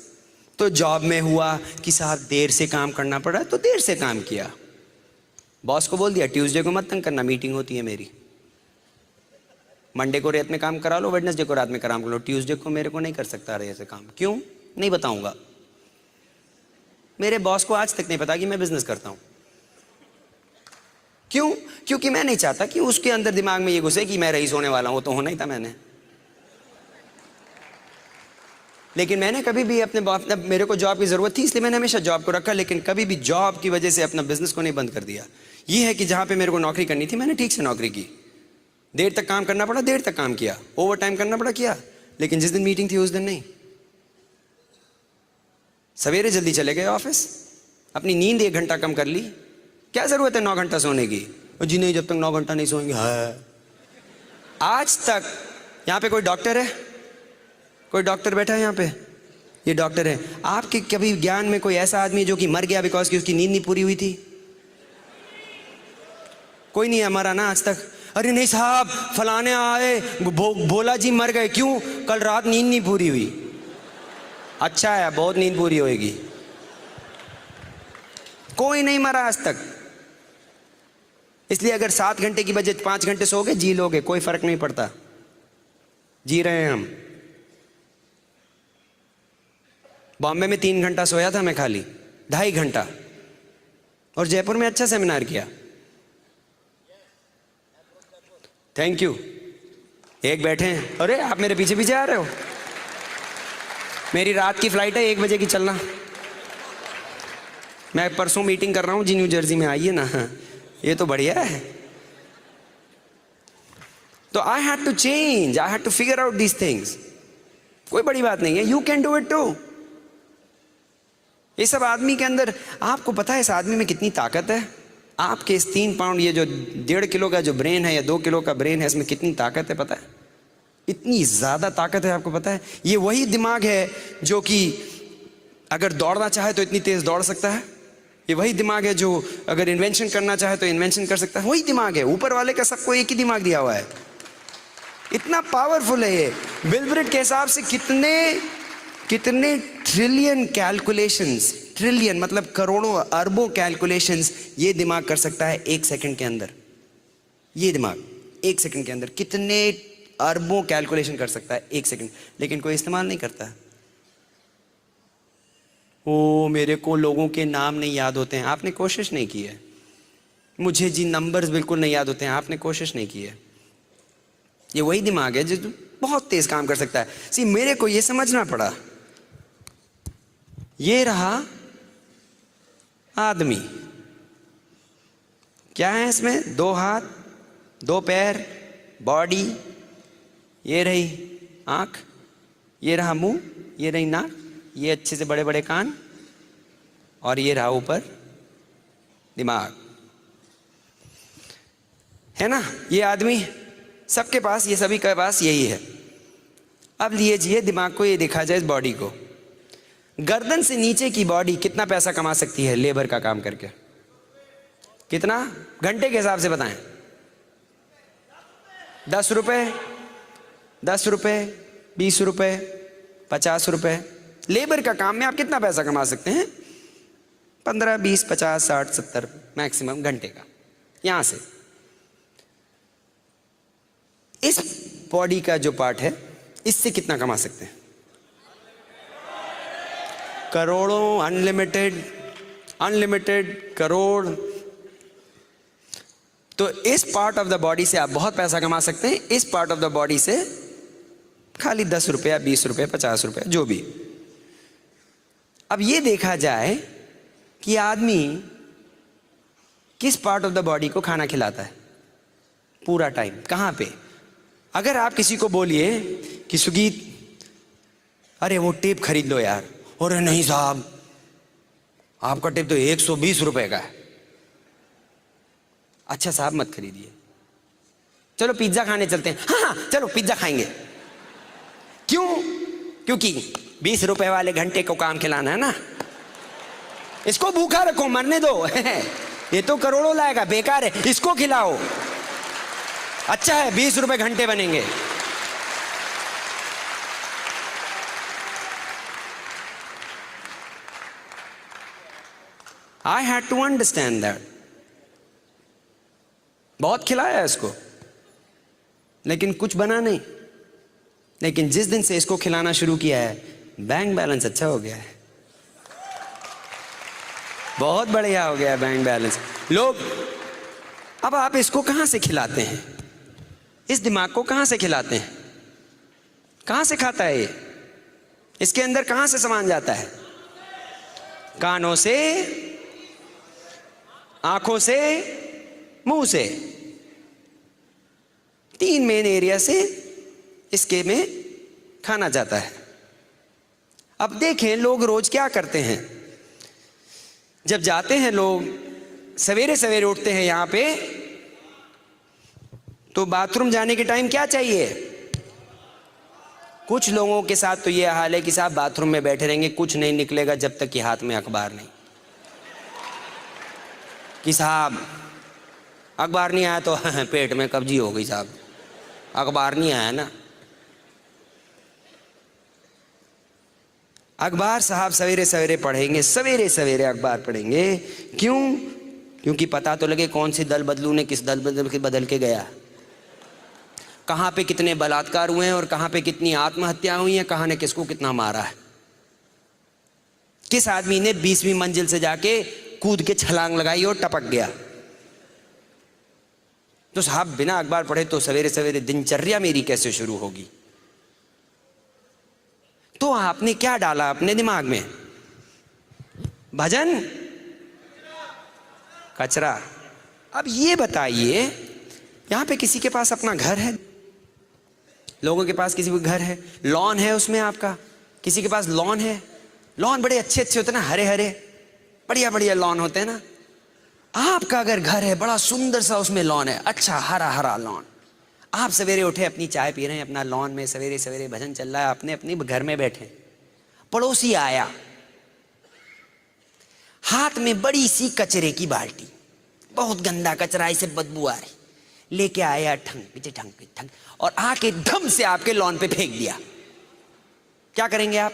तो जॉब में हुआ कि साहब देर से काम करना पड़ा, तो देर से काम किया। बॉस को बोल दिया ट्यूसडे को मत तंग करना, मीटिंग होती है मेरी। मंडे को रात में काम करा लो, वेडनेसडे को रात में काम कर लो, ट्यूसडे को मेरे को नहीं कर सकता रहे ऐसे काम। क्यों? नहीं बताऊंगा। मेरे बॉस को आज तक नहीं पता कि मैं बिजनेस करता हूं। क्यों? क्योंकि मैं नहीं चाहता कि उसके अंदर दिमाग में ये घुसे कि मैं रईस होने वाला हूं। तो होना ही था मैंने। लेकिन मैंने कभी भी अपने मेरे को जॉब की जरूरत थी, इसलिए मैंने हमेशा जॉब को रखा, लेकिन कभी भी जॉब की वजह से अपना बिजनेस को नहीं बंद कर दिया। ये है कि जहां पे मेरे को नौकरी करनी थी, मैंने ठीक से नौकरी की। देर तक काम करना पड़ा, देर तक काम किया, ओवर टाइम करना पड़ा, किया। लेकिन जिस दिन मीटिंग थी उस दिन नहीं। सवेरे जल्दी चले गए ऑफिस, अपनी नींद 1 घंटा कम कर ली। क्या जरूरत है 9 घंटा सोने की? जी नहीं, जब तक 9 घंटा नहीं सोएंगे। हाँ, आज तक यहाँ पे कोई डॉक्टर है? कोई डॉक्टर बैठा है यहाँ पे? ये डॉक्टर है। आपके कभी ज्ञान में कोई ऐसा आदमी है जो कि मर गया बिकॉज की उसकी नींद नहीं पूरी हुई थी? कोई नहीं है मरा ना आज तक। अरे नहीं साहब, फलाने आए, बोला जी मर गए। क्यों? कल रात नींद नहीं पूरी हुई। अच्छा है, बहुत नींद पूरी होएगी। कोई नहीं मरा आज तक। इसलिए अगर 7 घंटे की बजाय 5 घंटे सोओगे, जी लोगे, कोई फर्क नहीं पड़ता, जी रहे हैं हम। बॉम्बे में 3 घंटा सोया था मैं, खाली 2.5 घंटा, और जयपुर में अच्छा सेमिनार किया। Thank you. एक बैठे हैं। अरे आप मेरे पीछे पीछे आ रहे हो? मेरी रात की फ्लाइट है, 1 बजे की चलना। मैं परसों मीटिंग कर रहा हूँ जी, न्यू जर्सी में, आइए ना। ये तो बढ़िया है। तो I had to change, I had to figure out these things. कोई बड़ी बात नहीं है, you can do it too. ये सब आदमी के अंदर, आपको पता है इस आदमी में कितनी ताकत है? आपके इस 3 पाउंड, ये जो 1.5 किलो का जो ब्रेन है या 2 किलो का ब्रेन है, इसमें कितनी ताकत है पता है? इतनी ज़्यादा ताकत है, आपको पता है? ये वही दिमाग है जो कि अगर दौड़ना चाहे तो इतनी तेज़ दौड़ सकता है। ये वही दिमाग है जो अगर इन्वेंशन करना चाहे तो इन्वेंशन कर सकता है। वही दिमाग है, ऊपर वाले का सबको एक ही दिमाग दिया हुआ है। इतना पावरफुल है ये। बिल ब्रेट के हिसाब से कितने ट्रिलियन कैलकुलेशंस, ट्रिलियन मतलब करोड़ों अरबों कैलकुलेशंस ये दिमाग कर सकता है 1 सेकंड के अंदर। ये दिमाग 1 सेकंड के अंदर कितने अरबों कैलकुलेशन कर सकता है 1 सेकंड, लेकिन कोई इस्तेमाल नहीं करता। ओ मेरे को लोगों के नाम नहीं याद होते हैं, आपने कोशिश नहीं की है। मुझे जी नंबर्स बिल्कुल नहीं याद होते हैं, आपने कोशिश नहीं की है। ये वही दिमाग है जो बहुत तेज काम कर सकता है। सी मेरे को ये समझना पड़ा, ये रहा आदमी, क्या है इसमें? 2 हाथ, 2 पैर, बॉडी, ये रही आंख, ये रहा मुंह, ये रही नाक, ये अच्छे से बड़े बड़े कान, और ये रहा ऊपर दिमाग, है ना? ये आदमी सबके पास, ये सभी के पास यही है। अब लीजिए दिमाग को, ये देखा जाए इस बॉडी को, गर्दन से नीचे की बॉडी कितना पैसा कमा सकती है लेबर का काम करके? कितना? घंटे के हिसाब से बताएं। 10 रुपए, 10 रुपए, 20 रुपए, 50 रुपए। लेबर का काम में आप कितना पैसा कमा सकते हैं? 15, 20, 50, 60, 70 मैक्सिमम घंटे का। यहां से इस बॉडी का जो पार्ट है, इससे कितना कमा सकते हैं? करोड़ों, अनलिमिटेड, अनलिमिटेड, करोड़। तो इस पार्ट ऑफ द बॉडी से आप बहुत पैसा कमा सकते हैं, इस पार्ट ऑफ द बॉडी से खाली 10 रुपया, 20 रुपये, 50 रुपये, जो भी। अब ये देखा जाए कि आदमी किस पार्ट ऑफ द बॉडी को खाना खिलाता है पूरा टाइम, कहाँ पे? अगर आप किसी को बोलिए कि सुगीत अरे वो टेप खरीद लो यार, अरे नहीं साहब आपका टेप तो 120 रुपए का है। अच्छा साहब मत खरीदिए, चलो पिज्जा खाने चलते हैं। हाँ हाँ चलो पिज्जा खाएंगे। क्यों? क्योंकि 20 रुपए वाले घंटे को काम खिलाना है ना, इसको भूखा रखो, मरने दो। ये तो करोड़ों लाएगा, बेकार है, इसको खिलाओ। अच्छा है 20 रुपए घंटे बनेंगे। I had to understand that. बहुत खिलाया इसको, लेकिन कुछ बना नहीं। लेकिन जिस दिन से इसको खिलाना शुरू किया है, बैंक बैलेंस अच्छा हो गया है, बहुत बढ़िया हो गया है बैंक बैलेंस। लोग, अब आप इसको कहां से खिलाते हैं? इस दिमाग को कहां से खिलाते हैं? कहां से खाता है ये? इसके अंदर कहां से सामान जाता है? कानों से, आंखों से, मुंह से। 3 मेन एरिया से इसके में खाना जाता है। अब देखें लोग रोज क्या करते हैं। जब जाते हैं लोग, सवेरे सवेरे उठते हैं यहां पे, तो बाथरूम जाने के टाइम क्या चाहिए? कुछ लोगों के साथ तो ये हाल है कि साहब बाथरूम में बैठे रहेंगे, कुछ नहीं निकलेगा जब तक कि हाथ में अखबार नहीं। कि साहब अखबार नहीं आया तो पेट में कब्जी हो गई साहब, अखबार नहीं आया ना। अखबार साहब सवेरे सवेरे पढ़ेंगे, सवेरे सवेरे अखबार पढ़ेंगे। क्यों? क्योंकि पता तो लगे कौन सी दल बदलू ने किस दल बदल के गया, कहाँ पे कितने बलात्कार हुए हैं और कहाँ पे कितनी आत्महत्या हुई हैं, कहाँ ने किसको कितना मारा है, किस आदमी ने 20वीं मंजिल से जाके कूद के छलांग लगाई और टपक गया। तो साहब बिना अखबार पढ़े तो सवेरे सवेरे दिनचर्या मेरी कैसे शुरू होगी? तो आपने क्या डाला अपने दिमाग में? भजन, कचरा। अब ये बताइए, यहां पे किसी के पास अपना घर है? लोगों के पास किसी को घर है, लॉन है उसमें आपका, किसी के पास लॉन है? लॉन बड़े अच्छे अच्छे होते हैं ना, हरे हरे बढ़िया बढ़िया लॉन होते हैं ना। आपका अगर घर है, बड़ा सुंदर सा उसमें लॉन है, अच्छा हरा हरा लॉन, आप सवेरे उठे, अपनी चाय पी रहे हैं अपना लॉन में, सवेरे सवेरे भजन चल रहा है, अपने अपने घर में बैठे, पड़ोसी आया, हाथ में बड़ी सी कचरे की बाल्टी, बहुत गंदा कचरा, इसे बदबू आ रही, लेके आया, ठंग पीछे ठंग ठंग, और आके धम से आपके लॉन पे फेंक दिया। क्या करेंगे आप?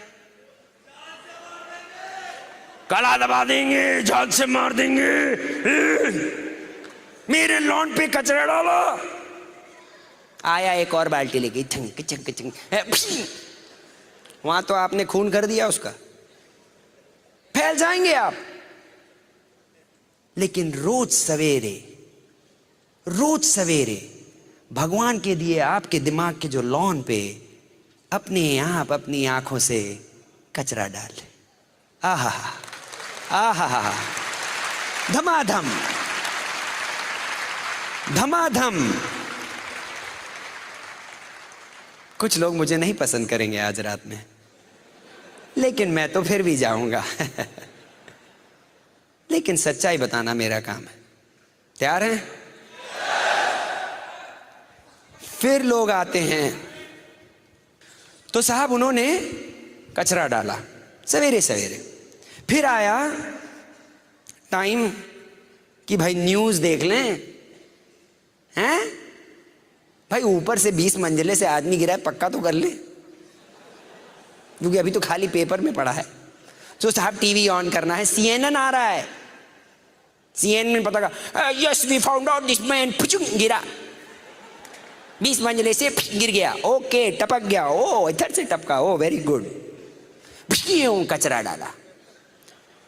कला दबा देंगे, झाग से मार देंगे, मेरे लॉन पे कचरा डाला। आया एक और बाल्टी लेके, ठंग चंग चंग, वहां तो आपने खून कर दिया उसका, फैल जाएंगे आप। लेकिन रोज सवेरे भगवान के दिए आपके दिमाग के जो लॉन पे अपने आप अपनी आंखों से कचरा डाले, आहा आहा, धमाधम धमाधम। कुछ लोग मुझे नहीं पसंद करेंगे आज रात में, लेकिन मैं तो फिर भी जाऊंगा। लेकिन सच्चाई बताना मेरा काम है। तैयार हैं? फिर लोग आते हैं, तो साहब उन्होंने कचरा डाला सवेरे सवेरे, फिर आया टाइम कि भाई न्यूज देख लें, हैं भाई, ऊपर से 20 मंजिले से आदमी गिरा है, पक्का तो कर ले, क्योंकि अभी तो खाली पेपर में पड़ा है। तो साहब टीवी ऑन करना है, CNN आ रहा है, CNN में पता का, yes we found out this man, गिरा 20 मंजिले से, गिर गया, ओके टपक गया, ओ इधर से टपका, ओ वेरी गुड, कचरा डाला।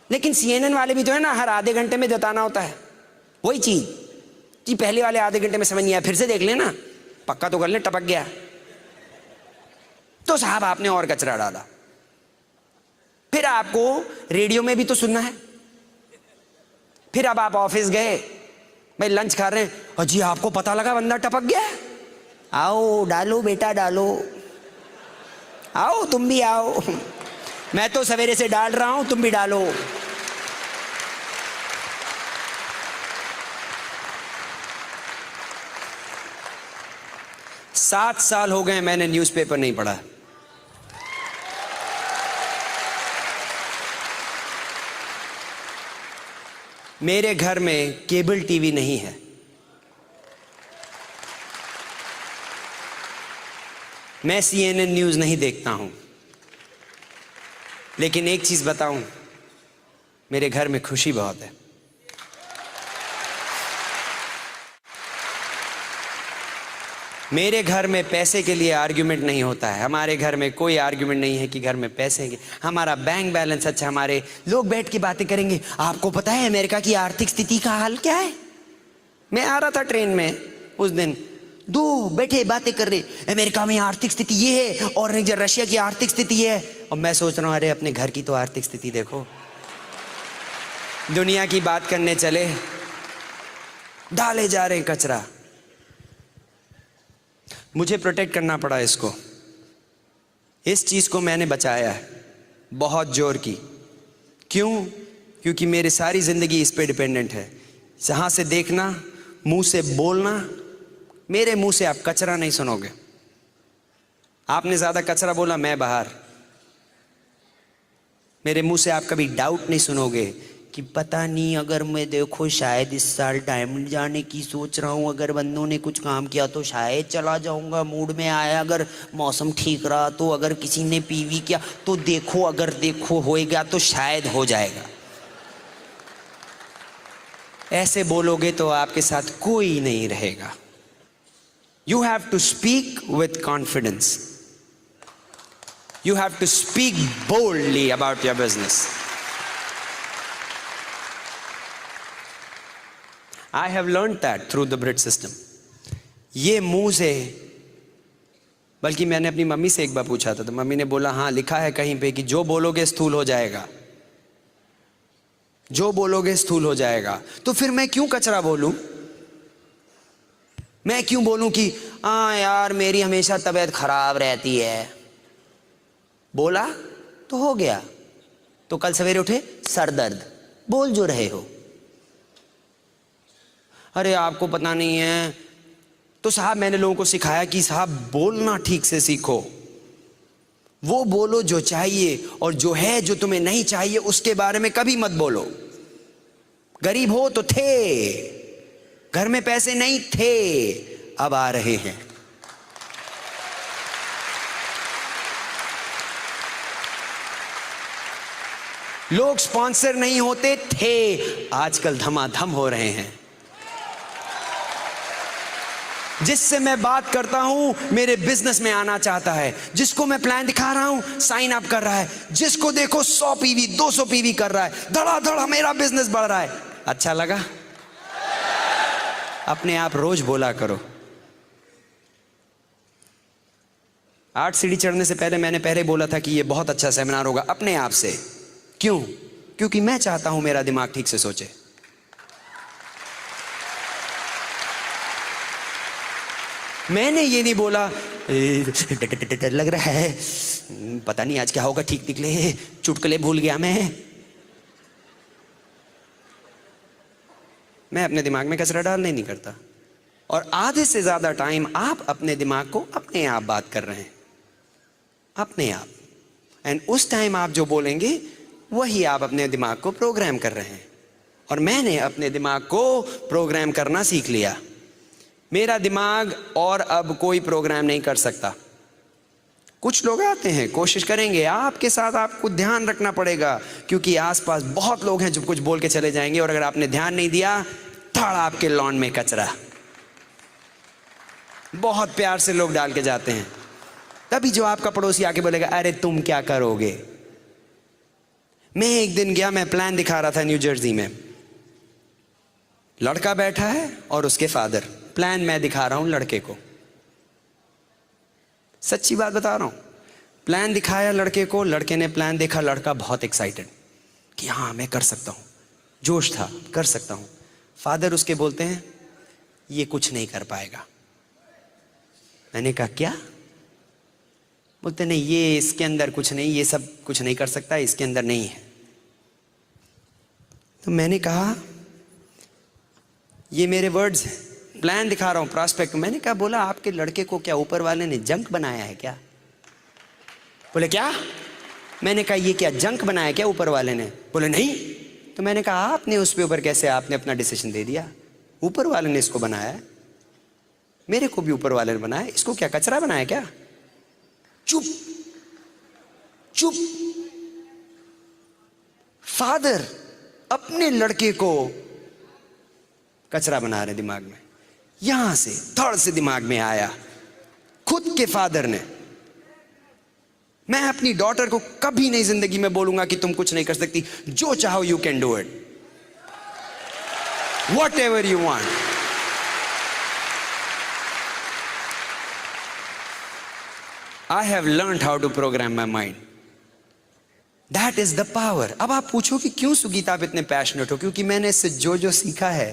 लेकिन CNN वाले भी तो है ना, हर आधे घंटे में बताना होता है वही चीज कि पहले वाले आधे घंटे में समझ नहीं आया, फिर से देख लेना, पक्का तो कर ले, टपक गया। तो साहब आपने और कचरा डाला, फिर आपको रेडियो में भी तो सुनना है, फिर अब आप ऑफिस गए, भाई लंच खा रहे हैं, अजी आपको पता लगा बंदा टपक गया, आओ डालो बेटा डालो, आओ तुम भी आओ, मैं तो सवेरे से डाल रहा हूं, तुम भी डालो। सात साल हो गए मैंने न्यूज़पेपर नहीं पढ़ा। मेरे घर में केबल टीवी नहीं है, मैं CNN न्यूज़ नहीं देखता हूं। लेकिन एक चीज बताऊं, मेरे घर में खुशी बहुत है। मेरे घर में पैसे के लिए आर्ग्यूमेंट नहीं होता है, हमारे घर में कोई आर्ग्यूमेंट नहीं है कि घर में पैसे हैं, हमारा बैंक बैलेंस अच्छा, हमारे लोग बैठ के बातें करेंगे, आपको पता है अमेरिका की आर्थिक स्थिति का हाल क्या है। मैं आ रहा था ट्रेन में उस दिन, दो बैठे बातें कर रहे, अमेरिका में आर्थिक स्थिति ये है और रशिया की आर्थिक स्थिति है, और मैं सोच रहा हूं अरे अपने घर की तो आर्थिक स्थिति देखो। दुनिया की बात करने चले, डाले जा रहे कचरा। मुझे प्रोटेक्ट करना पड़ा इसको, इस चीज को मैंने बचाया है बहुत जोर की। क्यों? क्योंकि मेरी सारी जिंदगी इस पे डिपेंडेंट है। जहां से देखना, मुंह से बोलना, मेरे मुंह से आप कचरा नहीं सुनोगे। आपने ज्यादा कचरा बोला, मैं बाहर। मेरे मुंह से आप कभी डाउट नहीं सुनोगे कि पता नहीं, अगर मैं देखो शायद इस साल डायमंड जाने की सोच रहा हूँ, अगर बंदों ने कुछ काम किया तो शायद चला जाऊंगा, मूड में आया, अगर मौसम ठीक रहा तो, अगर किसी ने पीवी किया तो देखो, अगर देखो होएगा तो शायद हो जाएगा। ऐसे बोलोगे तो आपके साथ कोई नहीं रहेगा। You have to speak with confidence. You have to speak boldly about your business. I have learned that through the Brit system. ये मुंह से, बल्कि मैंने अपनी मम्मी से एक बार पूछा था, तो मम्मी ने बोला हाँ लिखा है कहीं पे कि जो बोलोगे स्थूल हो जाएगा। जो बोलोगे स्थूल हो जाएगा। तो फिर मैं क्यों कचरा बोलूं? मैं क्यों बोलूं कि हाँ यार मेरी हमेशा तबीयत खराब रहती है? बोला तो हो गया। तो कल सवेरे उठे सर दर्द, बोल जो रहे हो। अरे आपको पता नहीं है, तो साहब मैंने लोगों को सिखाया कि साहब बोलना ठीक से सीखो। वो बोलो जो चाहिए, और जो है जो तुम्हें नहीं चाहिए उसके बारे में कभी मत बोलो। गरीब हो तो थे, घर में पैसे नहीं थे, अब आ रहे हैं। लोग स्पॉन्सर नहीं होते थे, आजकल धमाधम हो रहे हैं। जिससे मैं बात करता हूं मेरे बिजनेस में आना चाहता है, जिसको मैं प्लान दिखा रहा हूं साइन अप कर रहा है, जिसको देखो 100 पीवी 200 पीवी कर रहा है, धड़ाधड़ मेरा बिजनेस बढ़ रहा है। अच्छा लगा? अपने आप रोज बोला करो। 8 सीढ़ी चढ़ने से पहले मैंने पहले बोला था कि ये बहुत अच्छा सेमिनार होगा, अपने आप से। क्यों? क्योंकि मैं चाहता हूं मेरा दिमाग ठीक से सोचे। मैंने ये नहीं बोला डर लग रहा है, पता नहीं आज क्या होगा, ठीक निकले, चुटकुले भूल गया मैं अपने दिमाग में कचरा डालने नहीं करता। और आधे से ज्यादा टाइम आप अपने दिमाग को अपने आप बात कर रहे हैं, अपने आप। एंड उस टाइम आप जो बोलेंगे वही आप अपने दिमाग को प्रोग्राम कर रहे हैं। और मैंने अपने दिमाग को प्रोग्राम करना सीख लिया। मेरा दिमाग और अब कोई प्रोग्राम नहीं कर सकता। कुछ लोग आते हैं, कोशिश करेंगे, आपके साथ आपको ध्यान रखना पड़ेगा, क्योंकि आसपास बहुत लोग हैं जो कुछ बोल के चले जाएंगे, और अगर आपने ध्यान नहीं दिया धड़ आपके लॉन में कचरा। बहुत प्यार से लोग डाल के जाते हैं, तभी जो आपका पड़ोसी आके बोलेगा अरे तुम क्या करोगे। मैं एक दिन गया, मैं प्लान दिखा रहा था न्यू जर्सी में। लड़का बैठा है और उसके फादर, प्लान मैं दिखा रहा हूं लड़के को, सच्ची बात बता रहा हूं। प्लान दिखाया लड़के को, लड़के ने प्लान देखा, लड़का बहुत एक्साइटेड कि हाँ मैं कर सकता हूं, जोश था, कर सकता हूं। फादर उसके बोलते हैं ये कुछ नहीं कर पाएगा। मैंने कहा क्या? बोलते नहीं, ये इसके अंदर कुछ नहीं, ये सब कुछ नहीं कर सकता, इसके अंदर नहीं है। तो मैंने कहा ये मेरे वर्ड्स हैं, प्लान दिखा रहा हूं, प्रॉस्पेक्ट। मैंने कहा, बोला आपके लड़के को क्या ऊपर वाले ने जंक बनाया है क्या? बोले क्या? मैंने कहा ये क्या जंक बनाया क्या ऊपर वाले ने? बोले नहीं। तो मैंने कहा आपने उस पे ऊपर कैसे, आपने अपना डिसीजन दे दिया, ऊपर वाले ने इसको बनाया है, मेरे को भी ऊपर वाले ने बनाया, इसको क्या कचरा बनाया क्या? चुप चुप। फादर अपने लड़के को कचरा बना रहे दिमाग में, यहां से थोड़ा से दिमाग में आया खुद के फादर ने। मैं अपनी डॉटर को कभी नहीं जिंदगी में बोलूंगा कि तुम कुछ नहीं कर सकती, जो चाहो you can do it, whatever you want. I have learned how to program my mind, that is the power. अब आप पूछो कि क्यों सुगीता आप इतने पैशनेट हो? क्योंकि मैंने इससे जो सीखा है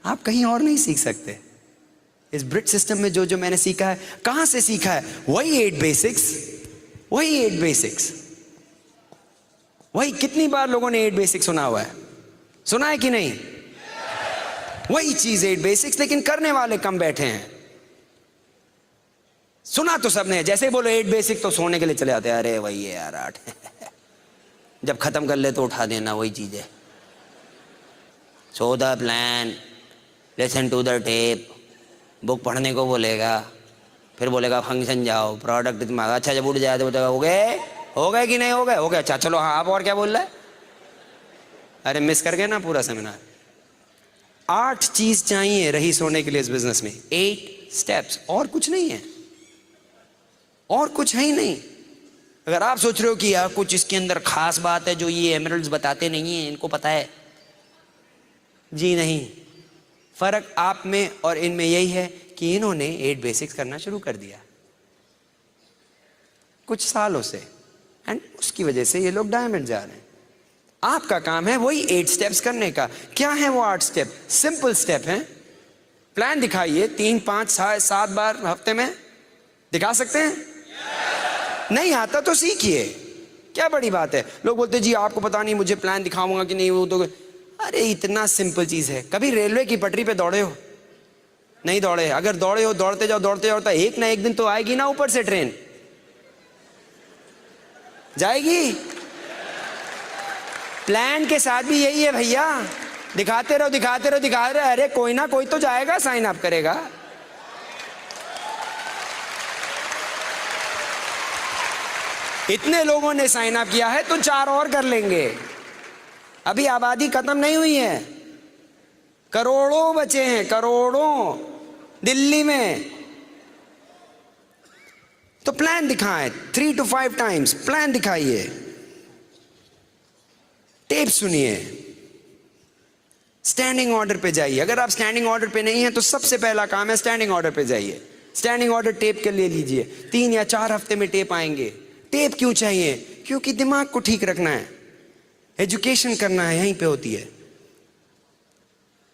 आप कहीं और नहीं सीख सकते। इस ब्रिट सिस्टम में जो मैंने सीखा है, कहां से सीखा है? वही 8 बेसिक्स, वही 8 बेसिक्स, वही। कितनी बार लोगों ने 8 बेसिक्स सुना हुआ है? सुना है कि नहीं? वही चीज 8 बेसिक्स, लेकिन करने वाले कम बैठे हैं। सुना तो सबने, जैसे बोलो 8 बेसिक्स तो सोने के लिए चले जाते हैं, अरे वही है यार 8 जब खत्म कर ले तो उठा देना, वही चीज है। So the plan, listen to the tape, book पढ़ने को बोलेगा, फिर बोलेगा फंक्शन जाओ, प्रोडक्ट दिमाग, अच्छा जब उठ जाए तो बोलेगा हो गए कि नहीं हो गए? हो गए, अच्छा चलो हाँ आप और क्या बोल रहे हैं? अरे मिस कर गए ना पूरा सेमिनार। 8 चीज चाहिए रही सोने के लिए इस बिजनेस में, 8 स्टेप्स, और कुछ नहीं है, और कुछ है ही नहीं। अगर आप सोच रहे हो कि यार कुछ इसके अंदर खास बात है जो ये एमरल्ड्स बताते नहीं है, इनको पता है, जी नहीं। फर्क आप में और इनमें यही है कि इन्होंने 8 बेसिक्स करना शुरू कर दिया कुछ सालों से, एंड उसकी वजह से ये लोग डायमंड जा रहे हैं। आपका काम है वही 8 स्टेप्स करने का। क्या है वो 8 स्टेप? सिंपल स्टेप है। प्लान दिखाइए 3, 5, 7 बार हफ्ते में। दिखा सकते हैं? नहीं आता तो सीखिए, क्या बड़ी बात है। लोग बोलते जी आपको पता नहीं मुझे प्लान दिखाऊंगा कि नहीं, वो तो अरे इतना सिंपल चीज है। कभी रेलवे की पटरी पे दौड़े हो? नहीं दौड़े। अगर दौड़े हो, दौड़ते जाओ दौड़ते जाओ, तो एक ना एक दिन तो आएगी ना ऊपर से ट्रेन, जाएगी। प्लान के साथ भी यही है भैया, दिखाते रहो दिखाते रहो दिखाते रहो, अरे कोई ना कोई तो जाएगा, साइन अप करेगा। इतने लोगों ने साइन अप किया है तो 4 और कर लेंगे। अभी आबादी खत्म नहीं हुई है, करोड़ों बचे हैं, करोड़ों दिल्ली में। तो प्लान दिखाएं 3 to 5 टाइम्स, प्लान दिखाइए, टेप सुनिए, स्टैंडिंग ऑर्डर पे जाइए। अगर आप स्टैंडिंग ऑर्डर पे नहीं है तो सबसे पहला काम है स्टैंडिंग ऑर्डर पे जाइए। स्टैंडिंग ऑर्डर टेप के लिए लीजिए, 3 या 4 हफ्ते में टेप आएंगे। टेप क्यों चाहिए? क्योंकि दिमाग को ठीक रखना है, एजुकेशन करना है, यहीं पे होती है।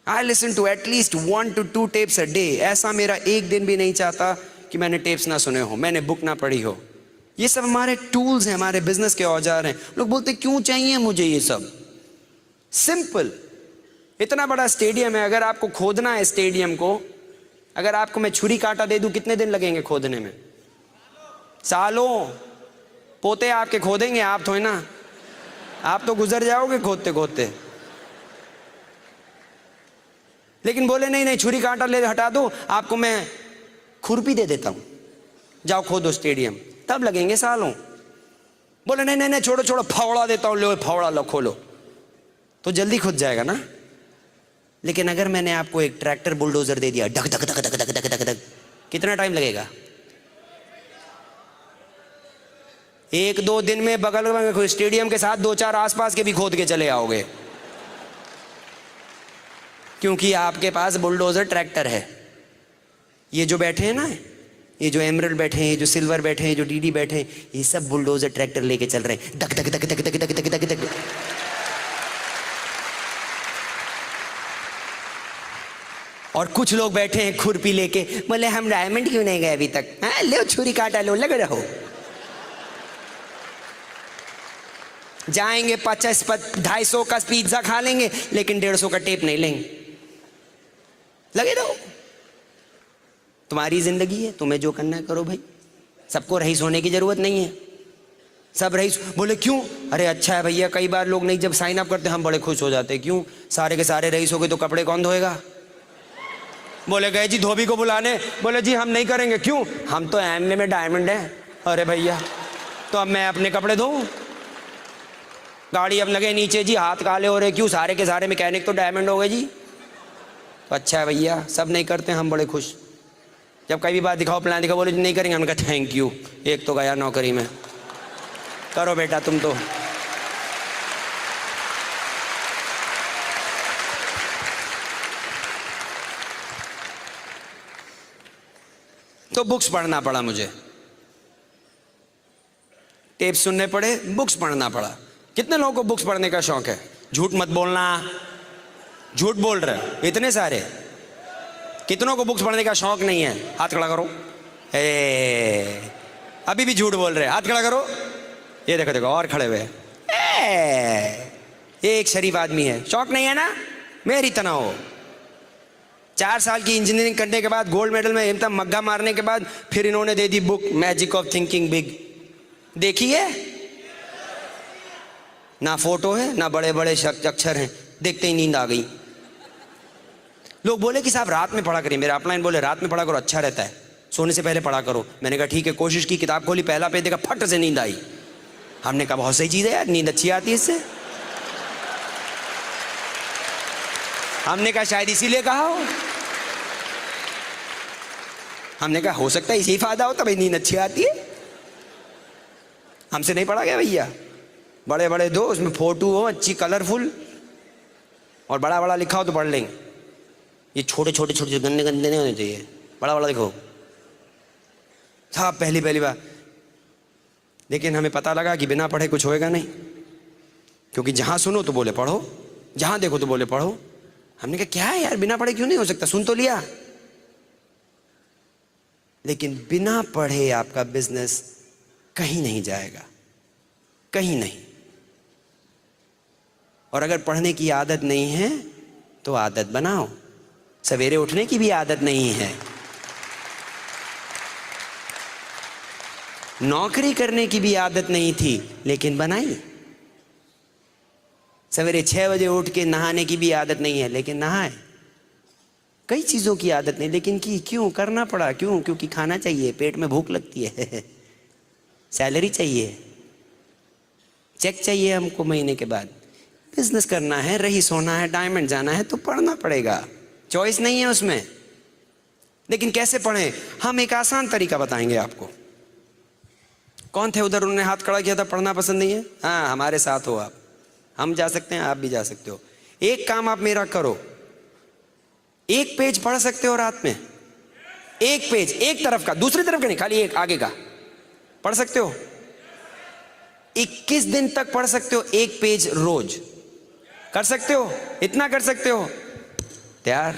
I listen to at least 1 to 2 tapes a day. ऐसा मेरा एक दिन भी नहीं चाहता कि मैंने टेप्स ना सुने हो, मैंने बुक ना पढ़ी हो। ये सब हमारे टूल्स हैं, हमारे बिजनेस के औजार हैं। लोग बोलते क्यों चाहिए मुझे ये सब? सिंपल। इतना बड़ा स्टेडियम है, अगर आपको खोदना है स्टेडियम को, अगर आपको मैं छुरी कांटा दे दूं, कितने दिन लगेंगे खोदने में? सालों। पोते आपके खोदेंगे, आप तो है ना, आप तो गुजर जाओगे खोदते खोदते। लेकिन बोले नहीं नहीं, छुरी कांटा ले हटा दो, आपको मैं खुरपी दे देता हूं, जाओ खोदो स्टेडियम। तब लगेंगे सालों। बोले नहीं नहीं नहीं, छोड़ो छोड़ो, फावड़ा देता हूं, लो फावड़ा लो खोलो, तो जल्दी खुद जाएगा ना। लेकिन अगर मैंने आपको एक ट्रैक्टर बुलडोजर दे दिया, धक धक धक धक धक धक धक धक, कितना टाइम लगेगा? 1-2 दिन में बगल में स्टेडियम के साथ 2-4 आसपास के भी खोद के चले आओगे, क्योंकि आपके पास बुलडोजर ट्रैक्टर है। ये जो बैठे हैं ना, ये जो एमरल्ड बैठे हैं, ये जो सिल्वर बैठे हैं, जो डीडी बैठे हैं, ये सब बुलडोजर ट्रैक्टर लेके चल रहे हैं, धक धक धक धक धक धक धक धक। और कुछ लोग बैठे हैं खुरपी लेके, बोले हम डायमंड क्यों नहीं गए अभी तक? हाँ लो छुरी काटा लो, लग रहो। जाएंगे 250 का पिज्जा खा लेंगे, लेकिन 150 का टेप नहीं लेंगे। लगे रहो, तुम्हारी जिंदगी है, तुम्हें जो करना है करो भाई। सबको रईस होने की जरूरत नहीं है। सब रईस बोले क्यों? अरे अच्छा है भैया, कई बार लोग नहीं जब साइन अप करते हम बड़े खुश हो जाते। क्यों? सारे के सारे रईस हो गए तो कपड़े कौन धोएगा? बोले गए जी धोबी को बुलाने, बोले जी हम नहीं करेंगे। क्यों? हम तो एमए में डायमंड हैं। अरे भैया, तो अब मैं अपने कपड़े धोऊं? गाड़ी अब लगे नीचे जी, हाथ काले हो रहे। क्यों? सारे के सारे मैकेनिक तो डायमंड हो गए जी। तो अच्छा है भैया, सब नहीं करते, हम बड़े खुश। जब कई भी बात दिखाओ, प्लान दिखाओ, बोले नहीं करेंगे, हमने कहा थैंक यू, एक तो गया नौकरी में, करो बेटा तुम तो। तो बुक्स पढ़ना पड़ा मुझे, टेप सुनने पड़े, बुक्स पढ़ना पड़ा। कितने लोगों को बुक्स पढ़ने का शौक है? झूठ मत बोलना, झूठ बोल रहे इतने सारे। कितनों को बुक्स पढ़ने का शौक नहीं है? हाथ खड़ा करो। अभी भी झूठ बोल रहे, हाथ खड़ा करो। ये देखो देखो और खड़े हुए। ये एक शरीफ आदमी है, शौक नहीं है ना? मेरी तरह हो। 4 साल की इंजीनियरिंग करने के बाद, गोल्ड मेडल में एकदम मग्गा मारने के बाद, फिर इन्होंने दे दी book magic of thinking big. देखी है? ना फोटो है, ना बड़े बड़े अक्षर हैं, देखते ही नींद आ गई। लोग बोले कि साहब रात में पढ़ा करिए, मेरे अपलाइन बोले रात में पढ़ा करो, अच्छा रहता है, सोने से पहले पढ़ा करो। मैंने कहा ठीक है, कोशिश की, किताब खोली, पहला पेज देखा, फट से नींद आई। हमने कहा बहुत सही चीज़ है यार, नींद अच्छी आती है इससे। हमने कहा शायद इसीलिए कहा हो। हमने कहा हो सकता है इसी फायदा हो, तभी नींद अच्छी आती है। हमसे नहीं पढ़ा गया भैया। बड़े बड़े दो, उसमें फोटो हो अच्छी कलरफुल, और बड़ा बड़ा लिखा हो तो पढ़ लेंगे। ये छोटे छोटे छोटे गंदे गंदे नहीं होने चाहिए, बड़ा बड़ा लिखो साहब। पहली बार लेकिन हमें पता लगा कि बिना पढ़े कुछ होएगा नहीं। क्योंकि जहां सुनो तो बोले पढ़ो, जहां देखो तो बोले पढ़ो। हमने कहा क्या है यार, बिना पढ़े क्यों नहीं हो सकता, सुन तो लिया। लेकिन बिना पढ़े आपका बिजनेस कहीं नहीं जाएगा, कहीं नहीं। और अगर पढ़ने की आदत नहीं है तो आदत बनाओ। सवेरे उठने की भी आदत नहीं है, नौकरी करने की भी आदत नहीं थी, लेकिन बनाई। सवेरे 6 बजे उठ के नहाने की भी आदत नहीं है, लेकिन नहाए। कई चीजों की आदत नहीं, लेकिन की क्यों करना पड़ा, क्यों? क्योंकि खाना चाहिए, पेट में भूख लगती है सैलरी चाहिए, चेक चाहिए हमको महीने के बाद, बिजनेस करना है, रईस होना है, डायमंड जाना है, तो पढ़ना पड़ेगा, चॉइस नहीं है उसमें। लेकिन कैसे पढ़ें? हम एक आसान तरीका बताएंगे आपको। कौन थे उधर, उन्होंने हाथ खड़ा किया था, पढ़ना पसंद नहीं है? हाँ, हमारे साथ हो आप, हम जा सकते हैं, आप भी जा सकते हो। एक काम आप मेरा करो, एक पेज पढ़ सकते हो रात में, एक पेज, एक तरफ का, दूसरी तरफ का नहीं, खाली एक आगे का पढ़ सकते हो। 21 दिन तक पढ़ सकते हो, एक पेज रोज। कर सकते हो? इतना कर सकते हो? तैयार?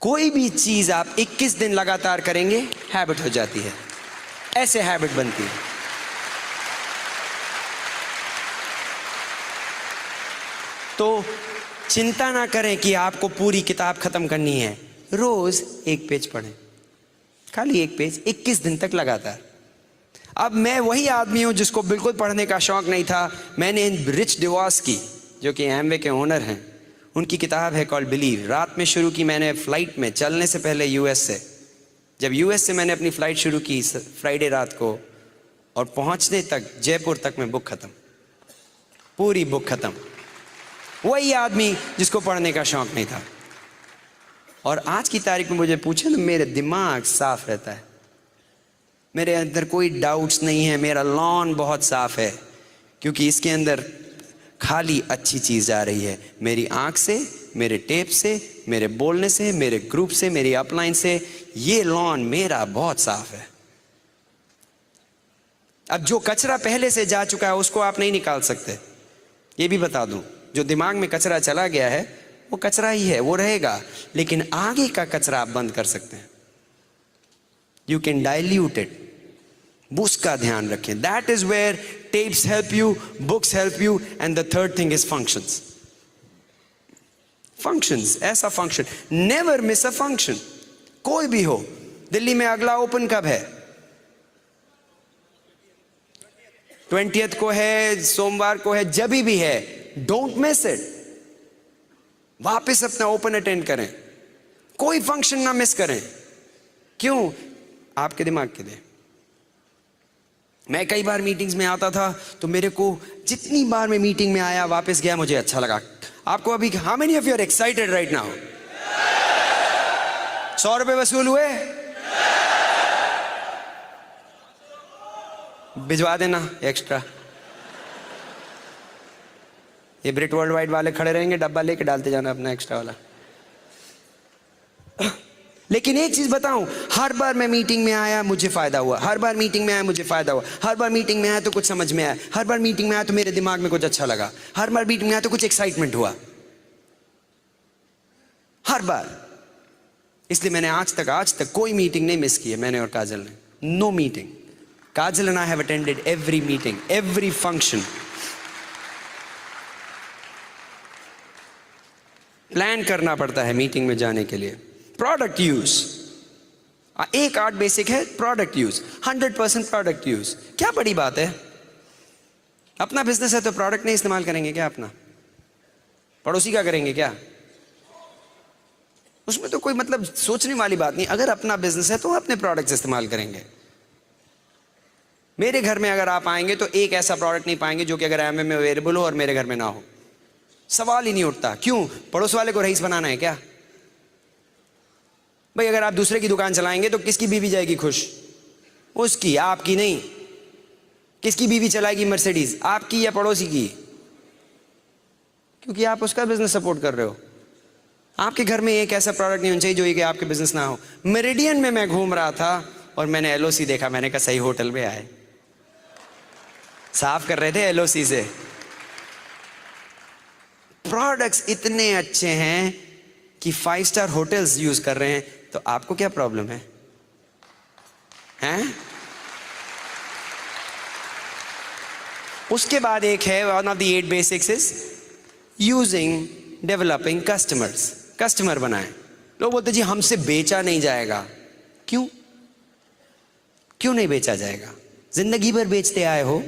कोई भी चीज आप 21 दिन लगातार करेंगे, हैबिट हो जाती है, ऐसे हैबिट बनती है। तो चिंता ना करें कि आपको पूरी किताब खत्म करनी है, रोज एक पेज पढ़ें, खाली एक पेज, 21 दिन तक लगातार। अब मैं वही आदमी हूं जिसको बिल्कुल पढ़ने का शौक नहीं था। मैंने रिच डिवॉस की, जो कि एमवे के ओनर हैं, उनकी किताब है कॉल्ड बिलीव, रात में शुरू की मैंने, फ्लाइट में, चलने से पहले यूएस से। जब यूएस से मैंने अपनी फ्लाइट शुरू की फ्राइडे रात को, और पहुंचने तक जयपुर तक में बुक खत्म, पूरी बुक खत्म। वही आदमी जिसको पढ़ने का शौक नहीं था। और आज की तारीख में मुझे पूछे तो मेरे दिमाग साफ रहता है, मेरे अंदर कोई डाउट्स नहीं है, मेरा लॉन बहुत साफ है, क्योंकि इसके अंदर खाली अच्छी चीज आ रही है। मेरी आंख से, मेरे टेप से, मेरे बोलने से, मेरे ग्रुप से, मेरी अपलाइन से, ये लॉन मेरा बहुत साफ है। अब जो कचरा पहले से जा चुका है उसको आप नहीं निकाल सकते, ये भी बता दूं। जो दिमाग में कचरा चला गया है वो कचरा ही है, वो रहेगा, लेकिन आगे का कचरा आप बंद कर सकते हैं। यू कैन डाइल्यूट इट, उसका ध्यान रखें। That is where tapes help you, books help you, and the third thing is functions. Functions, ऐसा function, never miss a function, कोई भी हो। दिल्ली में अगला ओपन कब है? 20th को है, सोमवार को है, जब भी है, डोंट मिस इट। वापस अपना ओपन अटेंड करें, कोई फंक्शन ना मिस करें। क्यों? आपके दिमाग के लिए। मैं कई बार मीटिंग्स में आता था तो मेरे को, जितनी बार मैं मीटिंग में आया वापस गया, मुझे अच्छा लगा। आपको अभी, how many of you are excited right now? 100 रुपए वसूल हुए? भिजवा देना एक्स्ट्रा। ये ब्रिट वर्ल्ड वाइड वाले खड़े रहेंगे, डब्बा लेके डालते जाना अपना एक्स्ट्रा वाला। लेकिन एक चीज बताऊं, हर बार मैं मीटिंग में आया मुझे फायदा हुआ, हर बार मीटिंग में आया मुझे फायदा हुआ, हर बार मीटिंग में आया तो कुछ समझ में आया, हर बार मीटिंग में आया तो मेरे दिमाग में कुछ अच्छा लगा, हर बार मीटिंग में आया तो कुछ एक्साइटमेंट हुआ, हर बार। इसलिए मैंने आज तक कोई मीटिंग नहीं मिस की है, मैंने और काजल ने। No meeting. Kajal and I have attended every meeting, every function. Plan करना पड़ता है मीटिंग में जाने के लिए। प्रोडक्ट यूज, एक आर्ट बेसिक है, प्रोडक्ट यूज, 100% प्रोडक्ट यूज। क्या बड़ी बात है? अपना बिजनेस है तो प्रोडक्ट नहीं इस्तेमाल करेंगे क्या अपना? पड़ोसी का करेंगे क्या? उसमें तो कोई मतलब सोचने वाली बात नहीं। अगर अपना बिजनेस है तो अपने प्रोडक्ट्स इस्तेमाल करेंगे। मेरे घर में अगर आप आएंगे तो एक ऐसा प्रोडक्ट नहीं पाएंगे जो कि अगर एमवे में अवेलेबल हो और मेरे घर में ना हो, सवाल ही नहीं उठता। क्यों? पड़ोस वाले को रईस बनाना है क्या? भाई अगर आप दूसरे की दुकान चलाएंगे तो किसकी बीवी जाएगी खुश? उसकी, आपकी नहीं। किसकी बीवी चलाएगी मर्सिडीज, आपकी या पड़ोसी की? क्योंकि आप उसका बिजनेस सपोर्ट कर रहे हो। आपके घर में एक ऐसा प्रोडक्ट नहीं होना चाहिए जो कि आपके बिजनेस ना हो। मेरिडियन में मैं घूम रहा था और मैंने एलओसी देखा, मैंने कहा सही होटल में आए। साफ कर रहे थे एलओसी से, प्रोडक्ट्स इतने अच्छे हैं कि 5 स्टार होटल्स यूज कर रहे हैं, तो आपको क्या प्रॉब्लम है? हैं? उसके बाद एक है, one of the 8 basics is using developing customers. Customer बनाएं। लोग बोलते जी हमसे बेचा नहीं जाएगा। क्यों? क्यों नहीं बेचा जाएगा? जिंदगी भर बेचते आए हो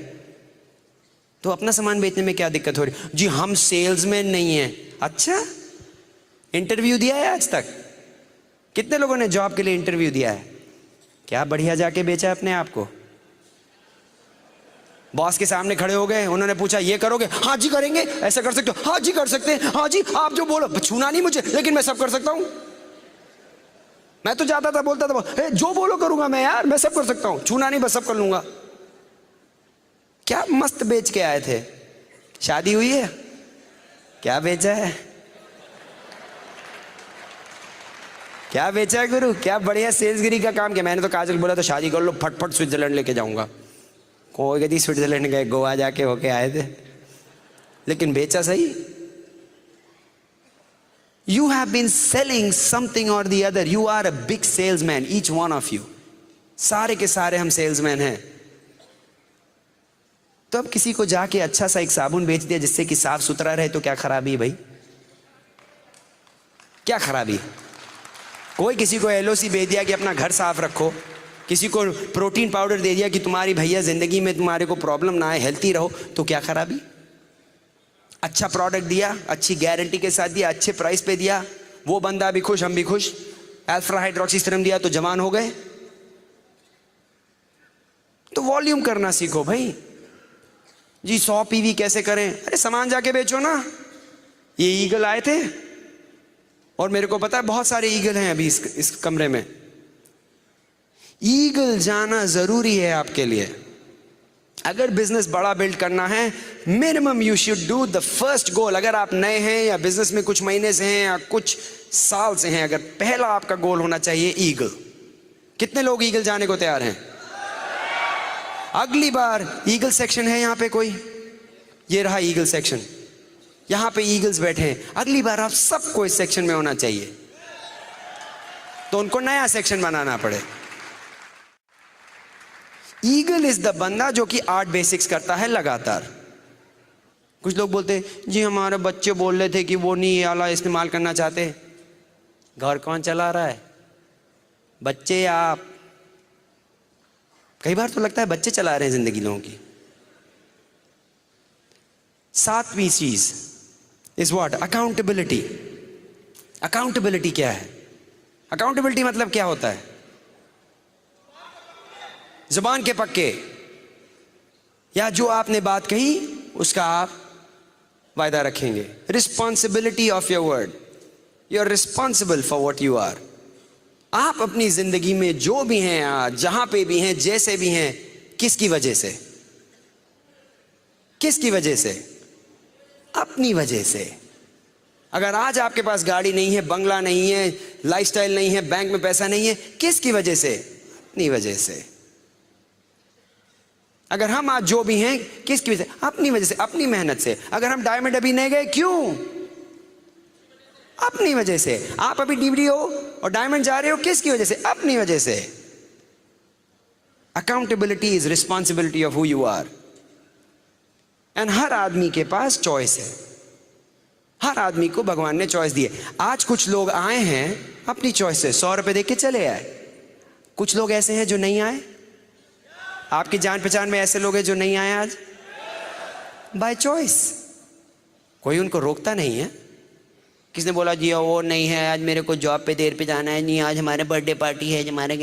तो अपना सामान बेचने में क्या दिक्कत हो रही? जी हम सेल्समैन नहीं हैं। अच्छा, इंटरव्यू दिया है आज तक? कितने लोगों ने जॉब के लिए इंटरव्यू दिया है? क्या बढ़िया जाके बेचा अपने आप को? बॉस के सामने खड़े हो गए, उन्होंने पूछा ये करोगे? हाँ जी करेंगे। ऐसा कर सकते हो? हाँ जी कर सकते हैं। हाँ जी, आप जो बोलो। छूना नहीं मुझे, लेकिन मैं सब कर सकता हूं। मैं तो जाता था, बोलता था जो बोलो करूंगा मैं, यार मैं सब कर सकता हूं, छूना नहीं, बस सब कर लूंगा। क्या मस्त बेच के आए थे। शादी हुई है? क्या बेचा है? क्या बेचा है गुरु? क्या बढ़िया सेल्सगिरी का काम किया। मैंने तो काजल बोला तो शादी कर लो, फटफट स्विट्जरलैंड लेके जाऊंगा। कोई कहती स्विट्जरलैंड गए, गोवा जाके होके आए थे, लेकिन बेचा सही। You have been selling something or the other. You are a big salesman, each one of you. सारे के सारे हम सेल्समैन हैं। तो अब किसी को जाके अच्छा सा एक साबुन बेच दिया जिससे कि साफ सुथरा रहे, तो क्या खराबी है भाई? क्या खराबी है? कोई किसी को एलओसी भेज दिया कि अपना घर साफ रखो, किसी को प्रोटीन पाउडर दे दिया कि तुम्हारी भैया जिंदगी में तुम्हारे को प्रॉब्लम ना आए, हेल्थी रहो, तो क्या खराबी? अच्छा प्रोडक्ट दिया, अच्छी गारंटी के साथ दिया, अच्छे प्राइस पे दिया, वो बंदा भी खुश, हम भी खुश। अल्फा हाइड्रोक्सी सीरम दिया तो जवान हो गए। तो वॉल्यूम करना सीखो भाई। जी 100 पीवी कैसे करें? अरे सामान जाके बेचो ना। ये ईगल आए थे और मेरे को पता है बहुत सारे ईगल हैं अभी इस कमरे में। ईगल जाना जरूरी है आपके लिए। अगर बिजनेस बड़ा बिल्ड करना है, minimum you should do the first goal. अगर आप नए हैं या बिजनेस में कुछ महीने से हैं या कुछ साल से हैं, अगर पहला आपका गोल होना चाहिए ईगल। कितने लोग ईगल जाने को तैयार हैं? अगली बार ईगल सेक्शन है यहां पे कोई? ये रहा ईगल सेक्शन, यहां पे ईगल्स बैठे हैं। अगली बार आप सबको इस सेक्शन में होना चाहिए, तो उनको नया सेक्शन बनाना पड़े। ईगल इज द बंदा जो कि 8 बेसिक्स करता है लगातार। कुछ लोग बोलते हैं जी हमारे बच्चे बोल रहे थे कि वो नहीं ये वाला इस्तेमाल करना चाहते। घर कौन चला रहा है? बच्चे या आप? कई बार तो लगता है बच्चे चला रहे हैं जिंदगी लोगों की। 7वीं चीज इज व्हाट? अकाउंटेबिलिटी। अकाउंटेबिलिटी क्या है? अकाउंटेबिलिटी मतलब क्या होता है? जुबान के पक्के, या जो आपने बात कही उसका आप वायदा रखेंगे। Responsibility of your word. You are responsible for what you are. आप अपनी जिंदगी में जो भी हैं, आज जहां पे भी हैं, जैसे भी हैं, किसकी वजह से? किसकी वजह से? अपनी वजह से। अगर आज आपके पास गाड़ी नहीं है, बंगला नहीं है, लाइफस्टाइल नहीं है, बैंक में पैसा नहीं है, किसकी वजह से? अपनी वजह से। अगर हम आज जो भी हैं, किसकी वजह से? अपनी वजह से, अपनी मेहनत से। अगर हम डायमंड अभी नहीं गए, क्यों? अपनी वजह से। आप अभी डीवीडी हो और डायमंड जा रहे हो, किसकी वजह से? अपनी वजह से। Accountability is responsibility of who you are. And हर आदमी के पास चॉइस है। हर आदमी को भगवान ने चॉइस दी है। आज कुछ लोग आए हैं अपनी चॉइस से, 100 रुपए देके चले आए। कुछ लोग ऐसे हैं जो नहीं आए। आपकी जान पहचान में ऐसे लोग हैं जो नहीं आए आज बाय चॉइस। कोई उनको रोकता नहीं है। किसने बोला जी वो नहीं है, आज मेरे को जॉब पे देर पे जाना है, नहीं आज हमारे बर्थडे पार्टी है, हमारे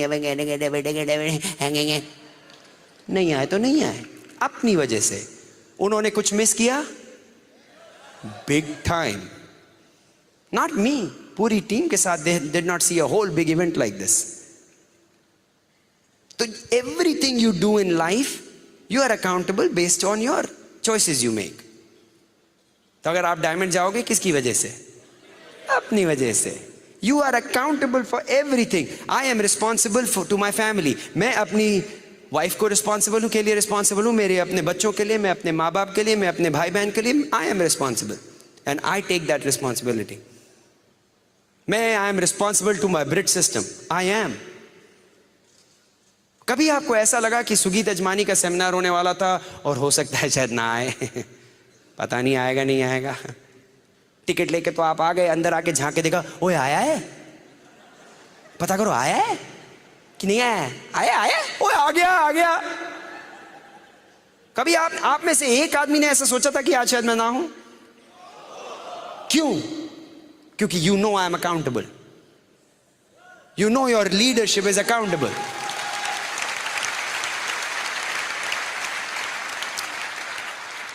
नहीं आए तो नहीं आए, अपनी वजह से। उन्होंने कुछ मिस किया बिग टाइम, नॉट मी। पूरी टीम के साथ they did not see a whole big event like this. तो everything you do in life you are accountable based on your choices you make. तो अगर आप डायमंड जाओगे किसकी वजह से? अपनी वजह से। You are accountable for everything. I am responsible for to my family. मैं अपनी वाइफ को रिस्पॉन्सिबल हूं, के लिए रिस्पॉन्सिबल हूं, मेरे अपने बच्चों के लिए, मैं अपने माँ बाप के लिए, मैं अपने भाई बहन के लिए। I am responsible. And I take that responsibility. I am responsible to my bridge system. I am. कभी आपको ऐसा लगा कि सुगीत अजमानी का सेमिनार होने वाला था और हो सकता है शायद ना आए? पता नहीं आएगा नहीं आएगा. टिकट लेके तो आप आ गए, अंदर आके झांक के देखा, ओए आया है, पता करो आया है कि नहीं आया है. आया आया, ओए आ गया आ गया. कभी आप में से एक आदमी ने ऐसा सोचा था कि आज शायद मैं ना हूं? क्यों? क्योंकि you know I am accountable. You know your leadership is accountable.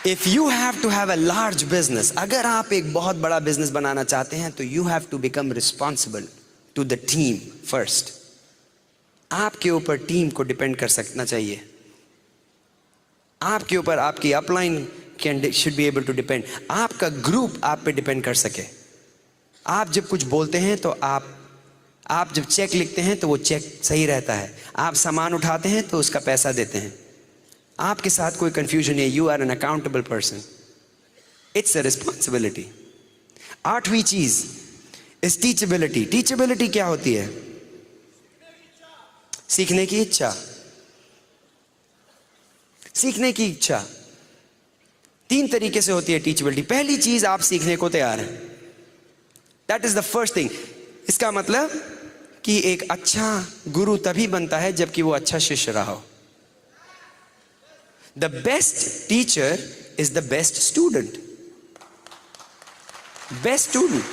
If you have to have a large business, अगर आप एक बहुत बड़ा बिजनेस बनाना चाहते हैं तो you have to become responsible to the team first. आपके ऊपर टीम को डिपेंड कर सकना चाहिए. आपके ऊपर आपकी upline should be able to depend. आपका ग्रुप आप पे डिपेंड कर सके. आप जब कुछ बोलते हैं तो आप जब चेक लिखते हैं तो वो चेक सही रहता है. आप सामान उठाते हैं तो उसका पैसा देते हैं. आपके साथ कोई कंफ्यूजन है, you are an accountable person. It's a responsibility. 8वीं चीज इज टीचेबिलिटी. टीचेबिलिटी क्या होती है? सीखने की इच्छा. सीखने की इच्छा 3 तरीके से होती है टीचेबिलिटी. पहली चीज, आप सीखने को तैयार हैं. That is the first thing. इसका मतलब कि एक अच्छा गुरु तभी बनता है जबकि वो अच्छा शिष्य रहा हो. The best teacher is the best student. Best student.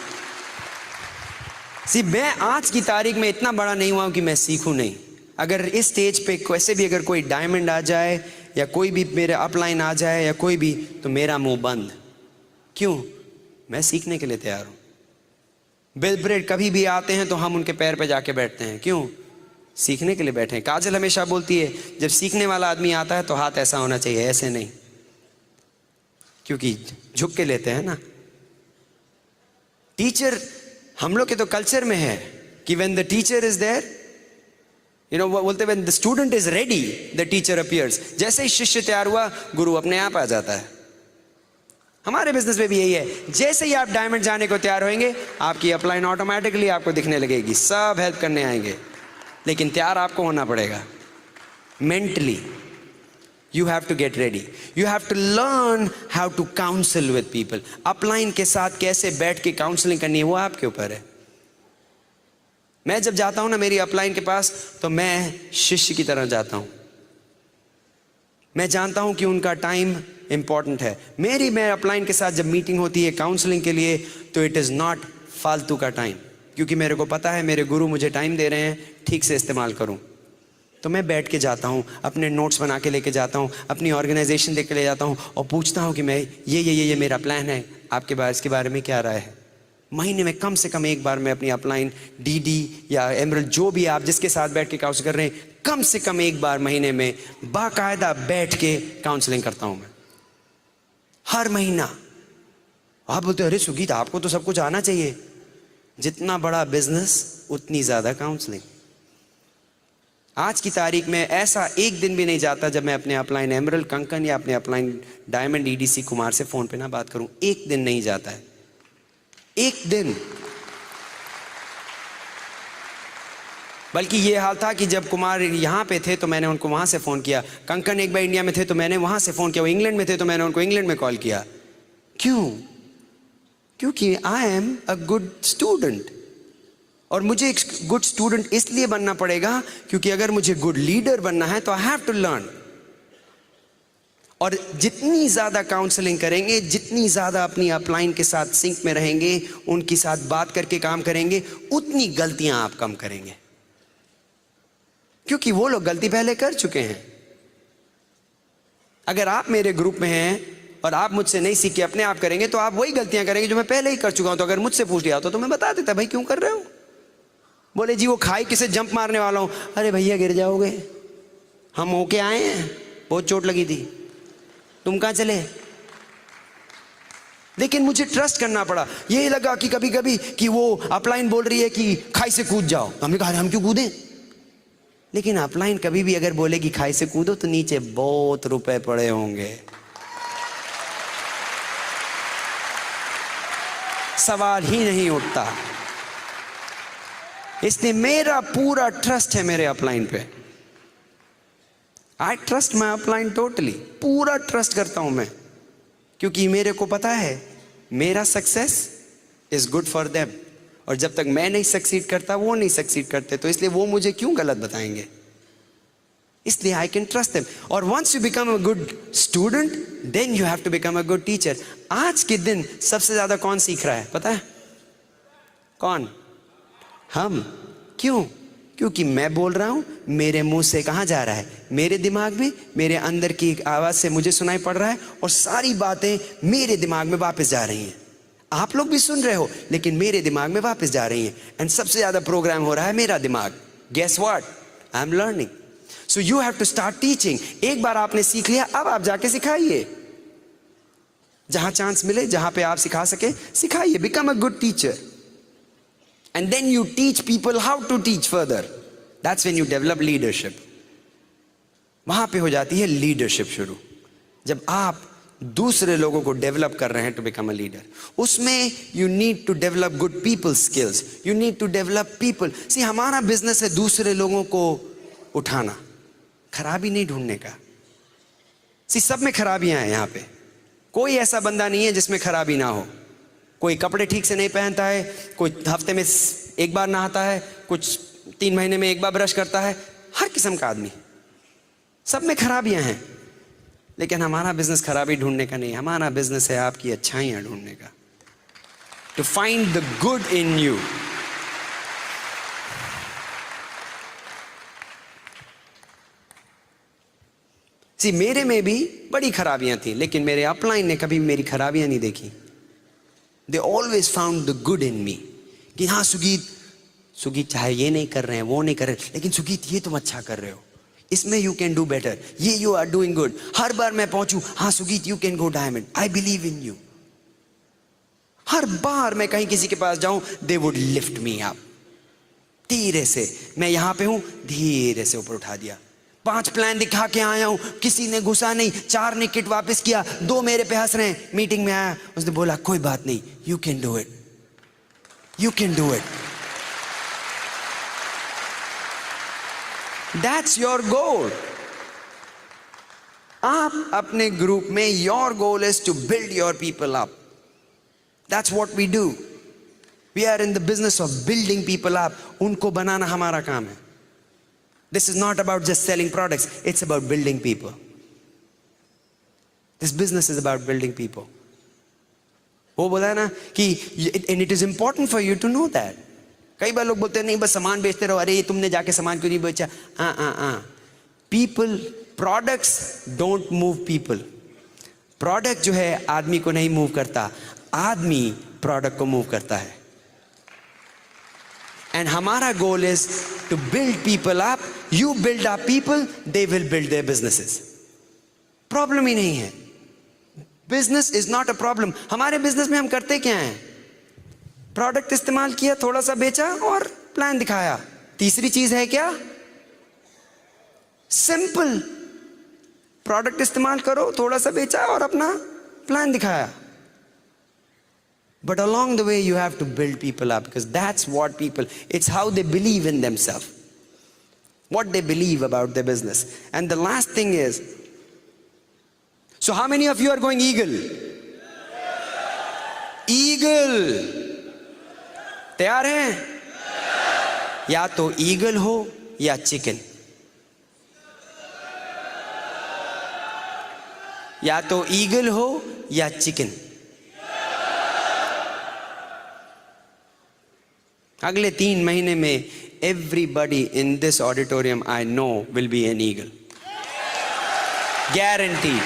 See, मैं आज की तारीख में इतना बड़ा नहीं हुआ हूं कि मैं सीखूं नहीं. अगर इस स्टेज पे वैसे भी अगर कोई डायमंड आ जाए या कोई भी मेरे अपलाइन आ जाए या कोई भी, तो मेरा मुंह बंद. क्यों? मैं सीखने के लिए तैयार हूं. बिल ब्रेड कभी भी आते हैं तो हम उनके पैर पे जाके बैठते हैं. क्यों? सीखने के लिए बैठे हैं. काजल हमेशा बोलती है जब सीखने वाला आदमी आता है तो हाथ ऐसा होना चाहिए, ऐसे नहीं, क्योंकि झुक के लेते हैं ना. टीचर हम लोग के तो कल्चर में है कि when the teacher is there, you know बोलते when the student is ready the teacher appears. जैसे ही शिष्य तैयार हुआ गुरु अपने आप आ जाता है. हमारे बिजनेस में भी यही है. जैसे ही आप डायमंड जाने को तैयार होंगे आपकी अपलाइन ऑटोमेटिकली आपको दिखने लगेगी. सब हेल्प करने आएंगे. लेकिन तैयार आपको होना पड़ेगा. Mentally you have to get ready. You have to learn how to counsel with people. Upline के साथ कैसे बैठ के काउंसलिंग करनी है वो आपके ऊपर है. मैं जब जाता हूं ना मेरी अपलाइन के पास तो मैं शिष्य की तरह जाता हूं. मैं जानता हूं कि उनका टाइम इंपॉर्टेंट है. मैं अपलाइन के साथ जब मीटिंग होती है काउंसलिंग के लिए तो इट इज नॉट फालतू का टाइम, क्योंकि मेरे को पता है मेरे गुरु मुझे टाइम दे रहे हैं, ठीक से इस्तेमाल करूं. तो मैं बैठ के जाता हूं, अपने नोट्स बना के लेके जाता हूं, अपनी ऑर्गेनाइजेशन देख के ले जाता हूं और पूछता हूं कि मैं ये मेरा प्लान है, आपके बारे इसके बारे में क्या राय है. महीने में कम से कम एक बार मैं अपनी अपलाइन डीडी या एमरल्ड जो भी आप जिसके साथ बैठ के काउंसिल कर रहे हैं, कम से कम एक बार महीने में बाकायदा बैठ के काउंसलिंग करता हूं मैं, हर महीना. आप बोलते अरे सुगीत आपको तो सब कुछ आना चाहिए. जितना बड़ा बिजनेस उतनी ज्यादा काउंसलिंग. आज की तारीख में ऐसा एक दिन भी नहीं जाता जब मैं अपने अपलाइन एमरल्ड कंकन या अपने अपलाइन डायमंड ईडीसी कुमार से फोन पे ना बात करूं. एक दिन नहीं जाता है. एक दिन. बल्कि ये हाल था कि जब कुमार यहां पे थे तो मैंने उनको वहां से फोन किया. कंकन एक बार इंडिया में थे तो मैंने वहां से फोन किया. वो इंग्लैंड में थे तो मैंने उनको इंग्लैंड में कॉल किया. क्यों? क्योंकि I am a good student. और मुझे एक गुड स्टूडेंट इसलिए बनना पड़ेगा क्योंकि अगर मुझे गुड लीडर बनना है तो आई हैव टू लर्न. और जितनी ज्यादा काउंसलिंग करेंगे, जितनी ज्यादा अपनी अपलाइन के साथ सिंक में रहेंगे, उनके साथ बात करके काम करेंगे, उतनी गलतियां आप कम करेंगे, क्योंकि वो लोग गलती पहले कर चुके हैं. अगर आप मेरे ग्रुप में हैं और आप मुझसे नहीं सीख के अपने आप करेंगे तो आप वही गलतियां करेंगे जो मैं पहले ही कर चुका हूं. तो अगर मुझसे पूछ लिया होता तो मैं बता देता भाई क्यों कर रहे हो. बोले जी वो खाई किसे जंप मारने वाला हूं. अरे भैया गिर जाओगे, हम होके आए हैं, बहुत चोट लगी थी, तुम कहां चले. लेकिन मुझे ट्रस्ट करना पड़ा. ये लगा कि कभी कभी कि वो अपलाइन बोल रही है कि खाई से कूद जाओ, तो हमने कहा हम क्यों कूदें. लेकिन अपलाइन कभी भी अगर बोले कि खाई से कूदो तो नीचे बहुत रुपए पड़े होंगे. सवाल ही नहीं उठता। इसलिए मेरा पूरा ट्रस्ट है मेरे अपलाइन पे। I trust my upline totally, पूरा ट्रस्ट करता हूं मैं, क्योंकि मेरे को पता है मेरा success is good for them, और जब तक मैं नहीं सक्सीड करता वो नहीं सक्सीड करते, तो इसलिए वो मुझे क्यों गलत बताएंगे, इसलिए आई कैन ट्रस्ट देम। और once you become a good student then you have to become a good teacher. आज के दिन सबसे ज्यादा कौन सीख रहा है पता है? कौन? हम। क्यों? क्योंकि मैं बोल रहा हूं, मेरे मुंह से कहां जा रहा है? मेरे दिमाग में, मेरे अंदर की आवाज से मुझे सुनाई पड़ रहा है, और सारी बातें मेरे दिमाग में वापस जा रही हैं। आप लोग भी सुन रहे हो, लेकिन मेरे दिमाग में वापस जा रही हैं। एंड सबसे ज्यादा प्रोग्राम हो रहा है मेरा दिमाग। Guess what? I am learning. So you have to start teaching. एक बार आपने सीख लिया, अब आप जाके सिखाइए। जहां चांस मिले, जहां पे आप सिखा सके, सिखाइए। Become a good teacher, and then you teach people how to teach further. That's when you develop leadership. वहां पे हो जाती है लीडरशिप शुरू, जब आप दूसरे लोगों को डेवलप कर रहे हैं टू बिकम अ लीडर। उसमें you need to develop good people skills, you need to develop people. See, हमारा बिजनेस है दूसरे लोगों को उठाना, खराबी नहीं ढूंढने का। सी, सब में खराबियां हैं यहाँ पे, कोई ऐसा बंदा नहीं है जिसमें खराबी ना हो। कोई कपड़े ठीक से नहीं पहनता है, कोई हफ्ते में एक बार नहाता है, कुछ 3 महीने में एक बार ब्रश करता है, हर किस्म का आदमी। सब में खराबियां हैं, लेकिन हमारा बिजनेस खराबी ढूंढने का नहीं, हमारा बिजनेस है आपकी अच्छाइयां ढूंढने का। To find the good in you. See, मेरे में भी बड़ी खराबियां थी, लेकिन मेरे अपलाइन ने कभी मेरी खराबियां नहीं देखी। They always found the good in me. कि हाँ सुगीत चाहे ये नहीं कर रहे हैं, वो नहीं कर रहे, लेकिन सुगीत ये तुम अच्छा कर रहे हो, इसमें यू कैन डू बेटर, ये यू आर डूइंग गुड। हर बार मैं पहुंचू, हाँ Sugeet you can go diamond, I believe in you. हर बार मैं कहीं किसी के पास जाऊं, they would lift me up. धीरे से, मैं यहां पे हूं, धीरे से ऊपर उठा दिया। 5 प्लान दिखा के आया हूं, किसी ने घुसा नहीं, 4 ने किट वापस किया, 2 मेरे पे हंस रहे हैं। मीटिंग में आया, उसने बोला कोई बात नहीं, you can do it, you can do it. That's your goal. आप अपने ग्रुप में, your goal is to build your people up. That's what we do. We are in the business of building people up. उनको बनाना हमारा काम है। This is not about just selling products, it's about building people. This business is about building people. वो बोला है ना कि and it is important for you to know that. कई बार लोग बोलते हैं नहीं बस सामान बेचते रहो, अरे ये तुमने जाके सामान क्यों नहीं बेचा? People, products don't move people. Product जो है आदमी को नहीं मूव करता, आदमी प्रोडक्ट को मूव करता है। And हमारा गोल is to build people up. You build up people, they will build their businesses. Problem ही नहीं है। Business is not a problem. हमारे बिजनेस में हम करते क्या हैं? प्रोडक्ट इस्तेमाल किया, थोड़ा सा बेचा और प्लान दिखाया। तीसरी चीज है क्या? सिंपल। प्रोडक्ट इस्तेमाल करो, थोड़ा सा बेचा और अपना प्लान दिखाया। But along the way you have to build people up, because that's what people, it's how they believe in themselves, what they believe about their business. And the last thing is, so how many of you are going eagle? Eagle. तैयार हैं? या तो eagle हो या chicken, या तो eagle हो या चिकन। अगले 3 महीने में everybody in this auditorium I know will be an eagle. Guaranteed.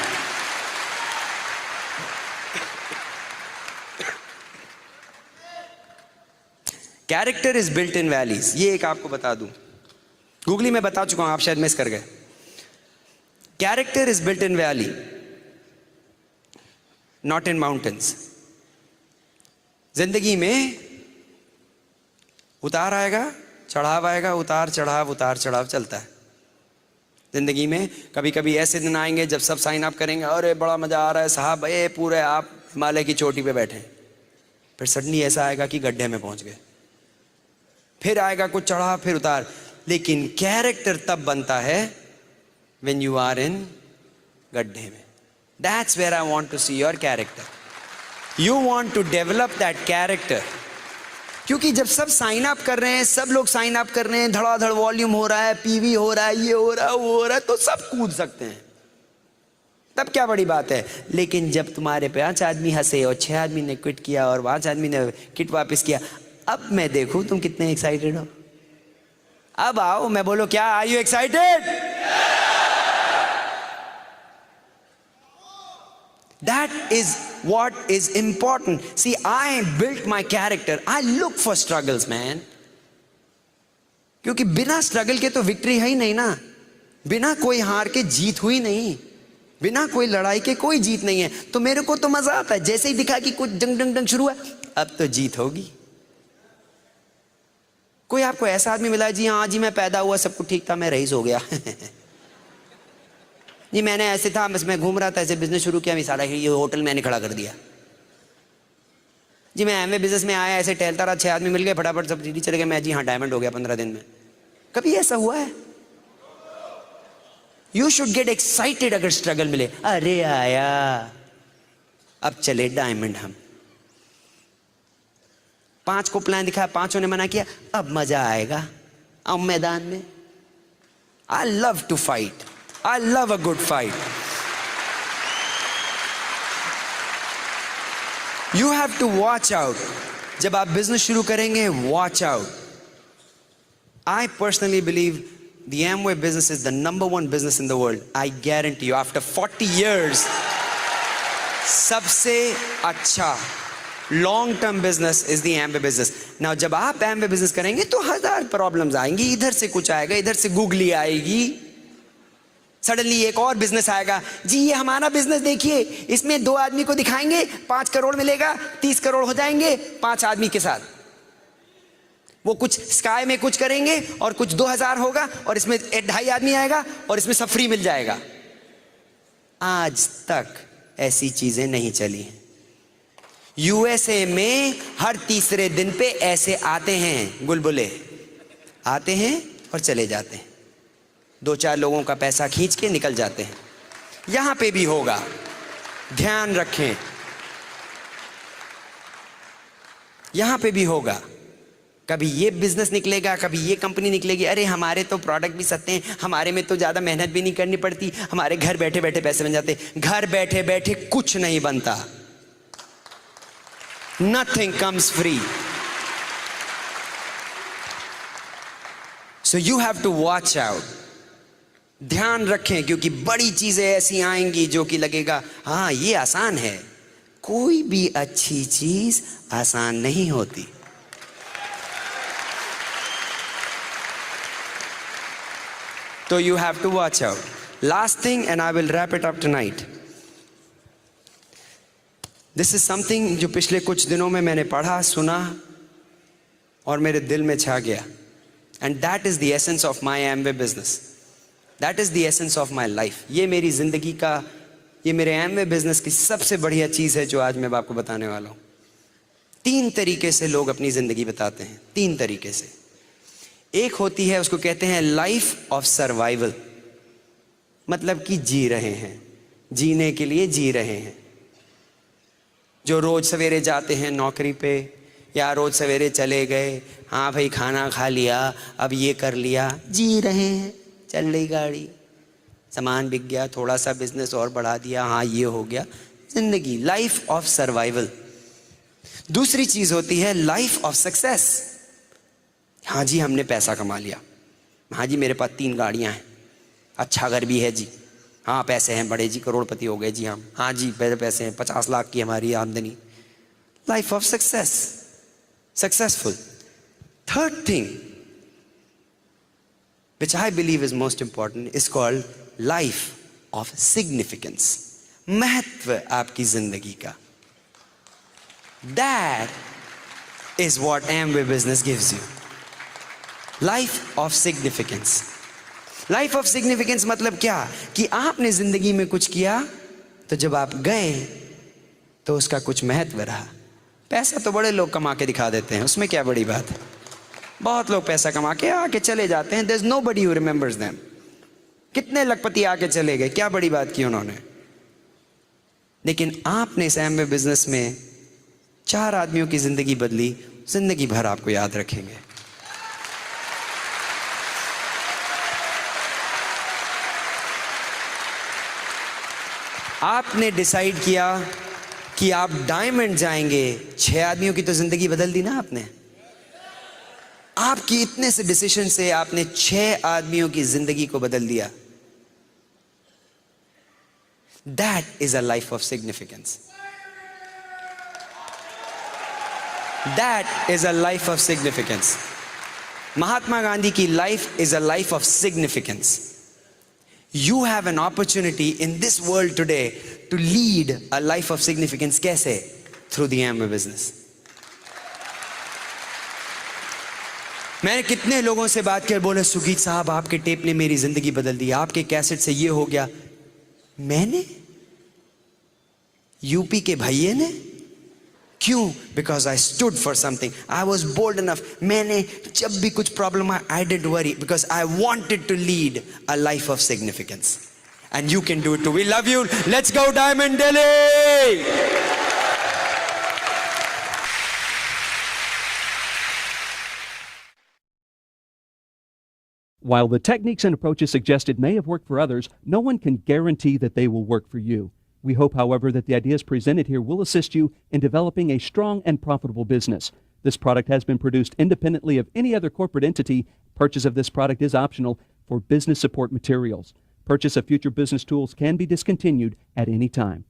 Character is built in valleys. ये एक आपको बता दूं, गूगली में बता चुका हूं, आप शायद मिस कर गए। Character is built in valley, not in mountains. जिंदगी में उतार आएगा, चढ़ाव आएगा, उतार चढ़ाव चलता है जिंदगी में। कभी कभी ऐसे दिन आएंगे जब सब साइन अप करेंगे, अरे बड़ा मजा आ रहा है साहब, ये पूरे आप हिमालय की चोटी पे बैठे। फिर सडनली ऐसा आएगा कि गड्ढे में पहुंच गए, फिर आएगा कुछ चढ़ा फिर उतार। लेकिन कैरेक्टर तब बनता है when you are in गड्ढे में। That's where I want to see your character. You want to develop that character. क्योंकि जब सब साइन अप कर रहे हैं, सब लोग साइन अप कर रहे हैं, धड़ाधड़ वॉल्यूम हो रहा है, पीवी हो रहा है, ये हो रहा है, वो हो रहा है, तो सब कूद सकते हैं, तब क्या बड़ी बात है। लेकिन जब तुम्हारे 5 आदमी हंसे और 6 आदमी ने क्विट किया और 5 आदमी ने किट वापस किया, अब मैं देखूं तुम कितने एक्साइटेड हो। अब आओ, मैं बोलो क्या, are you excited? That is what is important. See, I built my character. I look for struggles, man. क्योंकि बिना स्ट्रगल के तो विक्ट्री है ही नहीं ना, बिना कोई हार के जीत हुई नहीं, बिना कोई लड़ाई के कोई जीत नहीं है। तो मेरे को तो मजा आता है, जैसे ही दिखा कि कुछ डंग डंग डंग शुरू है, अब तो जीत होगी। कोई आपको ऐसा आदमी मिला, जी हाँ जी मैं पैदा हुआ सब कुछ ठीक था, मैं रईस हो गया जी मैंने ऐसे था, बस मैं घूम रहा था, ऐसे बिजनेस शुरू किया, सारा ये होटल मैंने खड़ा कर दिया। जी मैं एमवे बिजनेस में आया, ऐसे टहलता रहा, 6 आदमी मिल गए, फटाफट सब सीढ़ी चले गए, मैं जी हाँ डायमंड हो गया 15 दिन में। कभी ऐसा हुआ है? यू शुड गेट एक्साइटेड अगर स्ट्रगल मिले। अरे आया, अब चले डायमंड। हम 5 को प्लान दिखाया, 5 ने मना किया, अब मजा आएगा अब मैदान में। I love to fight, I love a good fight. You have to watch out. जब आप बिजनेस शुरू करेंगे, watch out. I personally believe the Amway business is the #1 business in the world. I guarantee you, after 40 years, सबसे अच्छा long term business is the Amway business. Now जब आप Amway business करेंगे तो 1000 प्रॉब्लम्स आएंगी, इधर से कुछ आएगा, इधर से गूगली आएगी, सडनली एक और बिजनेस आएगा, जी ये हमारा बिजनेस देखिए, इसमें 2 आदमी को दिखाएंगे 5 करोड़ मिलेगा, 30 करोड़ हो जाएंगे 5 आदमी के साथ। वो कुछ स्काई में कुछ करेंगे और कुछ 2000 होगा और इसमें 2.5 आदमी आएगा और इसमें सब फ्री मिल जाएगा। आज तक ऐसी चीजें नहीं चली हैं। यूएसए में हर तीसरे दिन पे ऐसे आते हैं गुलबुले, आते हैं और चले जाते हैं, 2-4 लोगों का पैसा खींच के निकल जाते हैं। यहां पे भी होगा, ध्यान रखें, यहां पे भी होगा। कभी ये बिजनेस निकलेगा, कभी ये कंपनी निकलेगी, अरे हमारे तो प्रोडक्ट भी सस्ते हैं, हमारे में तो ज्यादा मेहनत भी नहीं करनी पड़ती, हमारे घर बैठे बैठे पैसे बन जाते। घर बैठे बैठे कुछ नहीं बनता, nothing comes free. So you have to watch out. ध्यान रखें, क्योंकि बड़ी चीजें ऐसी आएंगी जो कि लगेगा हाँ ये आसान है। कोई भी अच्छी चीज आसान नहीं होती। तो you have to watch out. Last thing and I will wrap it up tonight. This is something जो पिछले कुछ दिनों में मैंने पढ़ा, सुना और मेरे दिल में छा गया। And that is the essence of my Amway business, that is the essence of my life. ये मेरी जिंदगी का, ये मेरे Amway बिजनेस की सबसे बढ़िया चीज है जो आज मैं आपको बताने वाला हूं। 3 तरीके से लोग अपनी जिंदगी बताते हैं, 3 तरीके से। एक होती है, उसको कहते हैं लाइफ ऑफ सर्वाइवल, मतलब कि जी रहे हैं, जीने के लिए जी रहे हैं। जो रोज सवेरे जाते हैं नौकरी पे, या रोज सवेरे चले गए, हाँ भाई खाना खा लिया, अब ये कर लिया, जी रहे हैं, चल रही गाड़ी, सामान बिक गया, थोड़ा सा बिजनेस और बढ़ा दिया, हाँ ये हो गया, जिंदगी, लाइफ ऑफ सर्वाइवल। दूसरी चीज होती है लाइफ ऑफ सक्सेस। हाँ जी हमने पैसा कमा लिया, हाँ जी मेरे पास 3 गाड़ियां हैं, अच्छा घर भी है जी, हाँ पैसे हैं बड़े जी, करोड़पति हो गए जी हम, हाँ जी मेरे पैसे हैं, 50 लाख की हमारी आमदनी। Life of success, successful. Third thing which I believe is most important is called life of significance, महत्व आपकी जिंदगी का। That is what Amway business gives you. Life of significance. Life of significance मतलब क्या, कि आपने जिंदगी में कुछ किया तो जब आप गए तो उसका कुछ महत्व रहा, पैसा तो बड़े लोग कमा के दिखा देते हैं, उसमें क्या बड़ी बात है। बहुत लोग पैसा कमा के आके चले जाते हैं, there's nobody who remembers them। कितने लखपति आके चले गए, क्या बड़ी बात की उन्होंने। लेकिन आपने इस एमवे बिजनेस में 4 आदमियों की जिंदगी बदली, जिंदगी भर आपको याद रखेंगे। आपने डिसाइड किया कि आप डायमंड जाएंगे, 6 आदमियों की तो जिंदगी बदल दी ना आपने। आपकी इतने से डिसीजन से आपने 6 आदमियों की जिंदगी को बदल दिया। That is a life of significance. That is a life of significance. Mahatma Gandhi की life is a life of significance. You have an opportunity in this world today to lead a life of significance. कैसे? Through the Amway business. मैंने कितने लोगों से बात कर बोले, सुगीत साहब आपके टेप ने मेरी जिंदगी बदल दी, आपके कैसेट से ये हो गया। मैंने? यूपी के भैये ने? क्यों? Because I stood for something. I was bold enough. मैंने जब भी कुछ प्रॉब्लम आया, I didn't worry because I wanted to lead a life of significance. And you can do it too. We love you. Let's go Diamond Delhi! While the techniques and approaches suggested may have worked for others, no one can guarantee that they will work for you. We hope, however, that the ideas presented here will assist you in developing a strong and profitable business. This product has been produced independently of any other corporate entity. Purchase of this product is optional for business support materials. Purchase of future business tools can be discontinued at any time.